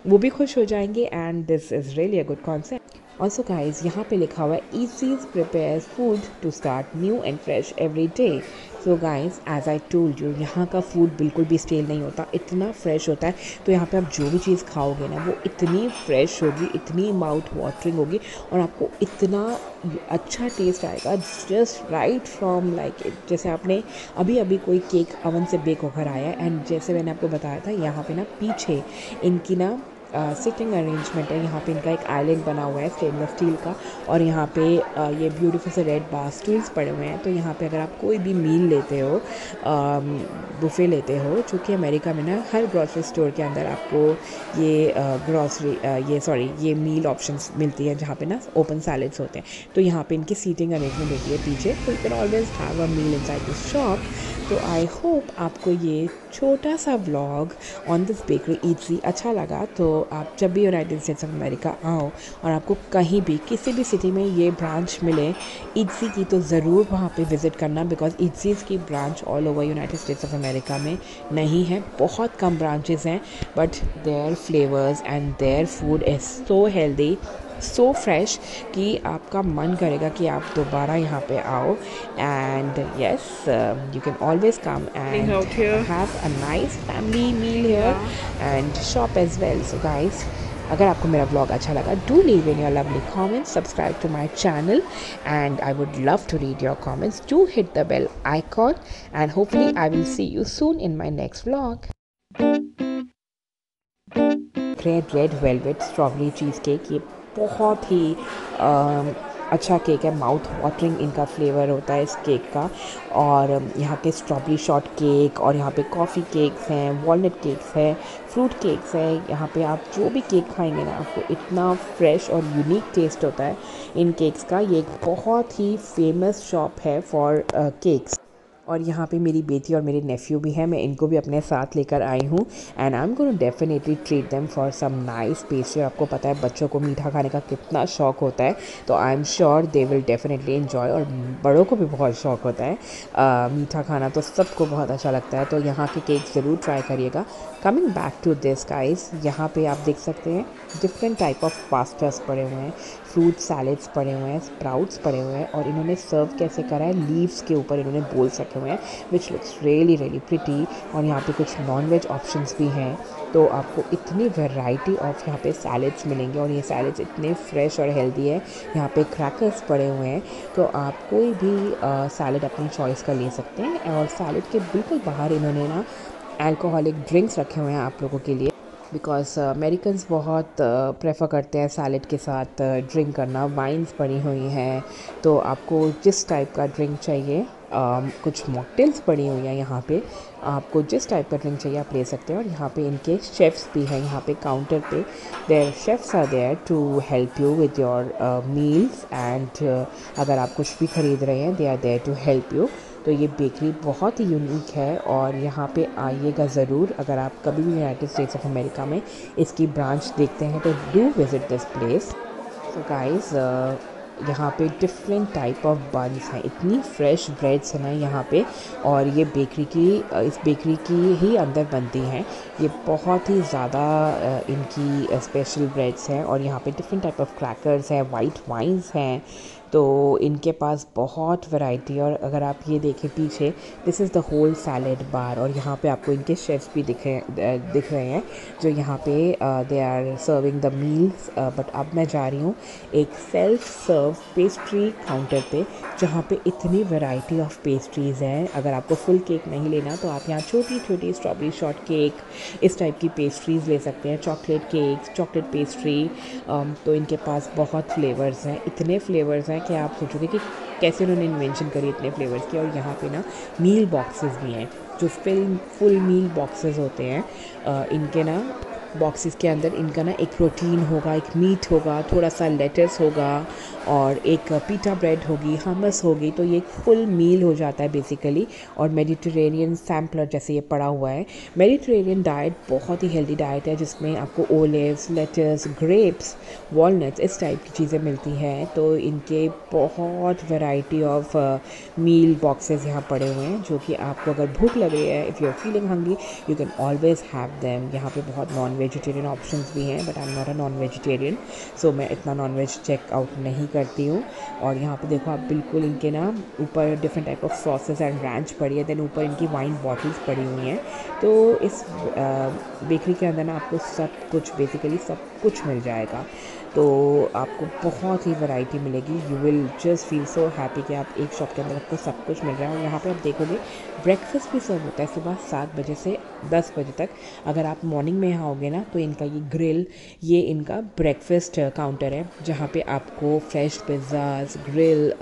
वो भी खुश हो जाएंगे। And this is really a good concept. Also guys, यहाँ पे लिखा हुआ है easy's prepare food to start new and fresh every day. So guys, as I told you, यहाँ का फूड बिल्कुल भी स्टेल नहीं होता, इतना फ्रेश होता है। तो यहाँ पे आप जो भी चीज़ खाओगे ना वो इतनी फ्रेश होगी, इतनी माउथ वाटरिंग होगी और आपको इतना अच्छा टेस्ट आएगा, जस्ट राइट फ्रॉम लाइक जैसे आपने अभी अभी कोई केक अवन से बेक होकर आया है। एंड जैसे मैंने आपको बताया था, यहाँ पे ना पीछे इनकी ना सिटिंग अरेंजमेंट है। यहाँ पे इनका एक आइलैंड बना हुआ है स्टेनलेस स्टील का। और यहाँ पे ये ब्यूटीफुल से रेड बार स्टूल्स पड़े हुए हैं। तो यहाँ पे अगर आप कोई भी मील लेते हो, बुफे लेते हो, जो कि अमेरिका में ना हर ग्रॉसरी स्टोर के अंदर आपको ये मील ऑप्शंस मिलती है जहाँ पे ना ओपन सैलेड्स होते हैं। तो यहाँ पे इनकी सीटिंग अरेंजमेंट होती है पीछे, तो you can always have a meal inside this shop. तो आई होप आपको ये छोटा सा vlog on this bakery Eatsy अच्छा लगा। तो आप जब भी यूनाइटेड स्टेट्स ऑफ अमेरिका आओ और आपको कहीं भी किसी भी सिटी में ये ब्रांच मिले ईटसी की, तो ज़रूर वहाँ पे विज़िट करना, बिकॉज ईटसीज़ की branch all over United States of America में नहीं है। बहुत कम ब्रांचेस हैं, but their flavours and their food is so healthy, so fresh कि आपका मन करेगा कि आप दोबारा यहाँ पे आओ। And yes, you can always come and have a nice family meal here and shop as well. So guys, अगर आपको मेरा ब्लॉग अच्छा लगा, do leave in your lovely comments, subscribe to my channel and I would love to read your comments. Do hit the bell icon and hopefully I will see you soon in my next vlog. Red velvet strawberry cheesecake, ये बहुत ही अच्छा cake है। Mouth watering इनका flavour होता है इस cake का। और यहाँ पे स्ट्रॉबेरी शॉर्ट केक, और यहाँ पे कॉफ़ी केक्स हैं, वॉलनट केक्स हैं, फ्रूट केक्स हैं। यहाँ पे आप जो भी केक खाएंगे ना, आपको इतना फ्रेश और यूनिक टेस्ट होता है इन केक्स का। ये एक बहुत ही फेमस शॉप है फॉर केक्स। और यहाँ पे मेरी बेटी और मेरे नेफ्यू भी हैं, मैं इनको भी अपने साथ लेकर आई हूँ। And I am going to definitely treat them for some nice pastry. आपको पता है बच्चों को मीठा खाने का कितना शौक होता है, तो I am sure they will definitely enjoy. और बड़ों को भी बहुत शौक होता है मीठा खाना, तो सबको बहुत अच्छा लगता है। तो यहाँ के केक ज़रूर ट्राई करिएगा। Coming back to this guys, यहाँ पे आप देख सकते हैं डिफरेंट टाइप ऑफ पास्तास पड़े हुए हैं, फ्रूट सैलेड्स पड़े हुए हैं, स्प्राउट्स पड़े हुए हैं। और इन्होंने सर्व कैसे करा है, लीव्स के ऊपर इन्होंने बोल्स रखे हुए हैं, which looks really really pretty. और यहाँ पे कुछ नॉन वेज ऑप्शंस भी हैं। तो आपको इतनी वैरायटी ऑफ यहाँ पे सैलेड्स मिलेंगे, और ये सैलेड्स इतने फ्रेश और हेल्दी है। यहाँ पे क्रैकर्स पड़े हुए हैं, तो आप कोई भी सैलेड अपनी चॉइस का ले सकते हैं। और सैलेड के बिल्कुल बाहर इन्होंने ना अल्कोहलिक ड्रिंक्स रखे हुए हैं आप लोगों के लिए, बिकॉज अमेरिकन्स बहुत प्रेफर करते हैं सैलेड के साथ ड्रिंक करना। वाइन्स पड़ी हुई हैं, तो आपको जिस टाइप का ड्रिंक चाहिए, कुछ मॉकटेल्स पड़ी हुई हैं यहाँ पे, आपको जिस टाइप का ड्रिंक चाहिए आप ले सकते हैं। और यहाँ पे इनके शेफ़्स भी हैं, यहाँ पे काउंटर पे there chefs are there to help you with your meals. And अगर आप कुछ भी ख़रीद रहे हैं, they are there to help you. तो ये बेकरी बहुत ही यूनिक है, और यहाँ पे आइएगा ज़रूर। अगर आप कभी भी यूनाइटेड स्टेट्स ऑफ अमेरिका में इसकी ब्रांच देखते हैं, तो डू विज़िट दिस प्लेस। तो गाइस, यहाँ पे डिफरेंट टाइप ऑफ बन्स हैं, इतनी फ्रेश ब्रेड्स हैं ना यहाँ पे। और ये इस बेकरी की ही अंदर बनती हैं। ये बहुत ही ज़्यादा इनकी स्पेशल ब्रेड्स हैं। और यहाँ पे डिफरेंट टाइप ऑफ क्रैकर्स हैं, वाइट वाइन्स हैं, तो इनके पास बहुत वैरायटी। और अगर आप ये देखें पीछे, this is the whole salad bar. और यहाँ पे आपको इनके शेफ्स भी दिख रहे हैं जो यहाँ पे they are serving the meals. But अब मैं जा रही हूँ एक सेल्फ सर्व पेस्ट्री काउंटर पे, जहाँ पे इतनी वैरायटी ऑफ पेस्ट्रीज़ हैं। अगर आपको फुल केक नहीं लेना तो आप यहाँ छोटी छोटी स्ट्रॉबेरी शॉर्ट केक, इस टाइप की पेस्ट्रीज़ ले सकते हैं, चॉकलेट केक्स, चॉकलेट पेस्ट्री। तो इनके पास बहुत फ्लेवर्स हैं, इतने फ्लेवर्स हैं कि आप सोचोगे कि कैसे उन्होंने इन्वेंशन करी इतने फ्लेवर्स की। और यहाँ पे ना मील बॉक्सेस भी हैं, जो फुल मील बॉक्सेस होते हैं। इनके ना बॉक्सेस के अंदर इनका ना एक प्रोटीन होगा, एक मीट होगा, थोड़ा सा लेटस होगा और एक पीटा ब्रेड होगी, हमस होगी। तो ये एक फुल मील हो जाता है बेसिकली। और मेडिटेरेनियन सैम्पलर जैसे ये पड़ा हुआ है। मेडिटेरेनियन डाइट बहुत ही हेल्दी डाइट है, जिसमें आपको ओलिव्स, लेटस, ग्रेप्स, वॉलनट्स, इस टाइप की चीज़ें मिलती हैं। तो इनके बहुत वैरायटी ऑफ मील बॉक्सेस यहाँ पड़े हुए हैं, जो कि आपको अगर भूख लग रही है, if you are feeling hungry, you can always have them. यहाँ पे बहुत नॉन वेजिटेरियन ऑप्शंस भी हैं, but I am not a non vegetarian, so मैं इतना नॉन वेज चेकआउट नहीं करती हूँ। और यहाँ पे देखो आप, बिल्कुल इनके ना ऊपर different type of sauces and ranch पड़ी है, देन ऊपर इनकी वाइन बॉटल्स पड़ी हुई हैं। तो इस बेकरी के अंदर ना आपको सब कुछ, बेसिकली सब कुछ मिल जाएगा। तो आपको बहुत ही वैरायटी मिलेगी। You will just feel so happy कि आप एक शॉप के अंदर आपको सब कुछ मिल रहा है। और यहाँ पे आप देखोगे ब्रेकफास्ट भी सर्व होता है सुबह 7 बजे से 10 बजे तक। अगर आप मॉर्निंग में यहाँ आओगे ना, तो इनका ये ग्रिल, ये इनका ब्रेकफास्ट काउंटर है, जहाँ पे आपको fresh pizzas, grill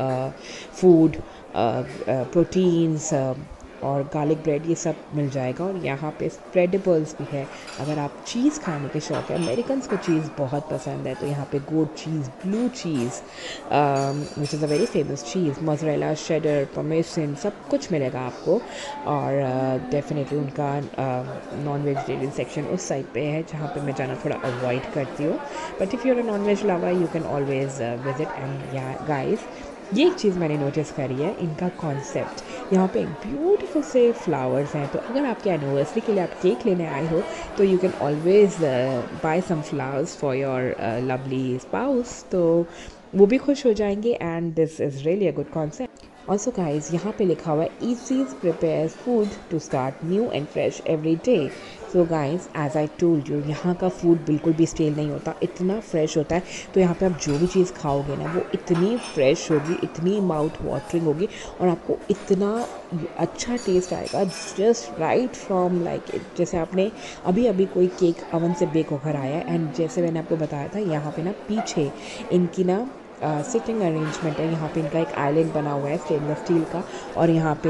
food, proteins और गार्लिक ब्रेड, ये सब मिल जाएगा। और यहाँ पे स्प्रेडेबल्स भी है। अगर आप चीज़ खाने के शौक है, अमेरिकन को चीज़ बहुत पसंद है, तो यहाँ पे goat cheese, blue cheese, which is a very famous cheese, mozzarella, cheddar, parmesan, सब कुछ मिलेगा आपको। और डेफिनेटली उनका नॉन वेजिटेरियन सेक्शन उस साइड पे है, जहाँ पे मैं जाना थोड़ा अवॉइड करती हूँ। But if you are a non veg lover, you can always visit. And yeah guys, ये एक चीज़ मैंने नोटिस करी है, इनका कॉन्सेप्ट। यहाँ पे ब्यूटीफुल से फ्लावर्स हैं, तो अगर आपके एनिवर्सरी के लिए आप केक लेने आए हो, तो you can always buy some flowers for your lovely spouse, तो वो भी खुश हो जाएंगे। And this is really a good concept. Also guys, यहाँ पे लिखा हुआ है easy's prepare food to start new and fresh every day. So guys, as I told you, यहाँ का फूड बिल्कुल भी स्टेल नहीं होता, इतना फ्रेश होता है। तो यहाँ पे आप जो भी चीज़ खाओगे ना, वो इतनी फ्रेश होगी, इतनी माउथ वाटरिंग होगी, और आपको इतना अच्छा टेस्ट आएगा, जस्ट राइट फ्रॉम लाइक, जैसे आपने अभी अभी कोई केक अवन से बेक होकर आया है। एंड जैसे मैंने आपको बताया था, यहाँ पे ना पीछे इनकी ना सिटिंग अरेंजमेंट है। यहाँ पे इनका एक आइलैंड बना हुआ है स्टेनलेस स्टील का, और यहाँ पे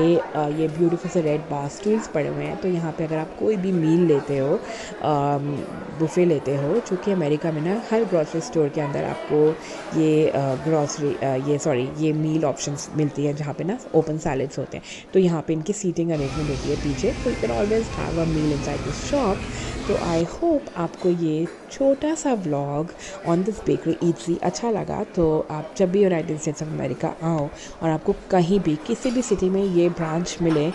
ये ब्यूटीफुल से रेड बार स्टूल्स पड़े हुए हैं। तो यहाँ पे अगर आप कोई भी मील लेते हो, बुफे लेते हो, जो कि अमेरिका में ना हर ग्रॉसरी स्टोर के अंदर आपको ये मील ऑप्शंस मिलती है, जहाँ पे ना ओपन सैलेड्स होते हैं। तो यहाँ पे इनकी सीटिंग अरेंजमेंट होती है पीछे, तो you can always have a meal inside this shop. तो आई होप आपको ये छोटा सा vlog on this bakery Eatsy अच्छा लगा। तो आप जब भी यूनाइटेड स्टेट्स ऑफ अमेरिका आओ और आपको कहीं भी किसी भी सिटी में ये ब्रांच मिले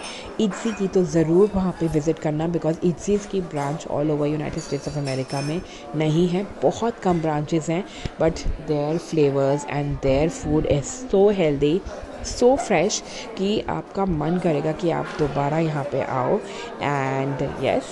ईटसी की, तो ज़रूर वहाँ पे विज़िट करना, बिकॉज ईटसीज़ की branch all over United States of America में नहीं है, बहुत कम ब्रांचेस हैं। But their flavours and their food is so healthy, so fresh, कि आपका मन करेगा कि आप दोबारा यहाँ पे आओ। And yes,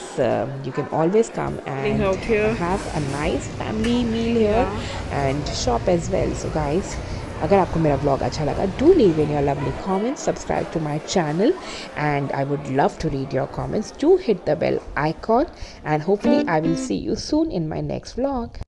you can always come and have a nice family meal here and shop as well. So guys, अगर आपको मेरा ब्लॉग अच्छा लगा, do leave in your lovely comments, subscribe to my channel, and I would love to read your comments. Do hit the bell icon, and hopefully I will see you soon in my next vlog.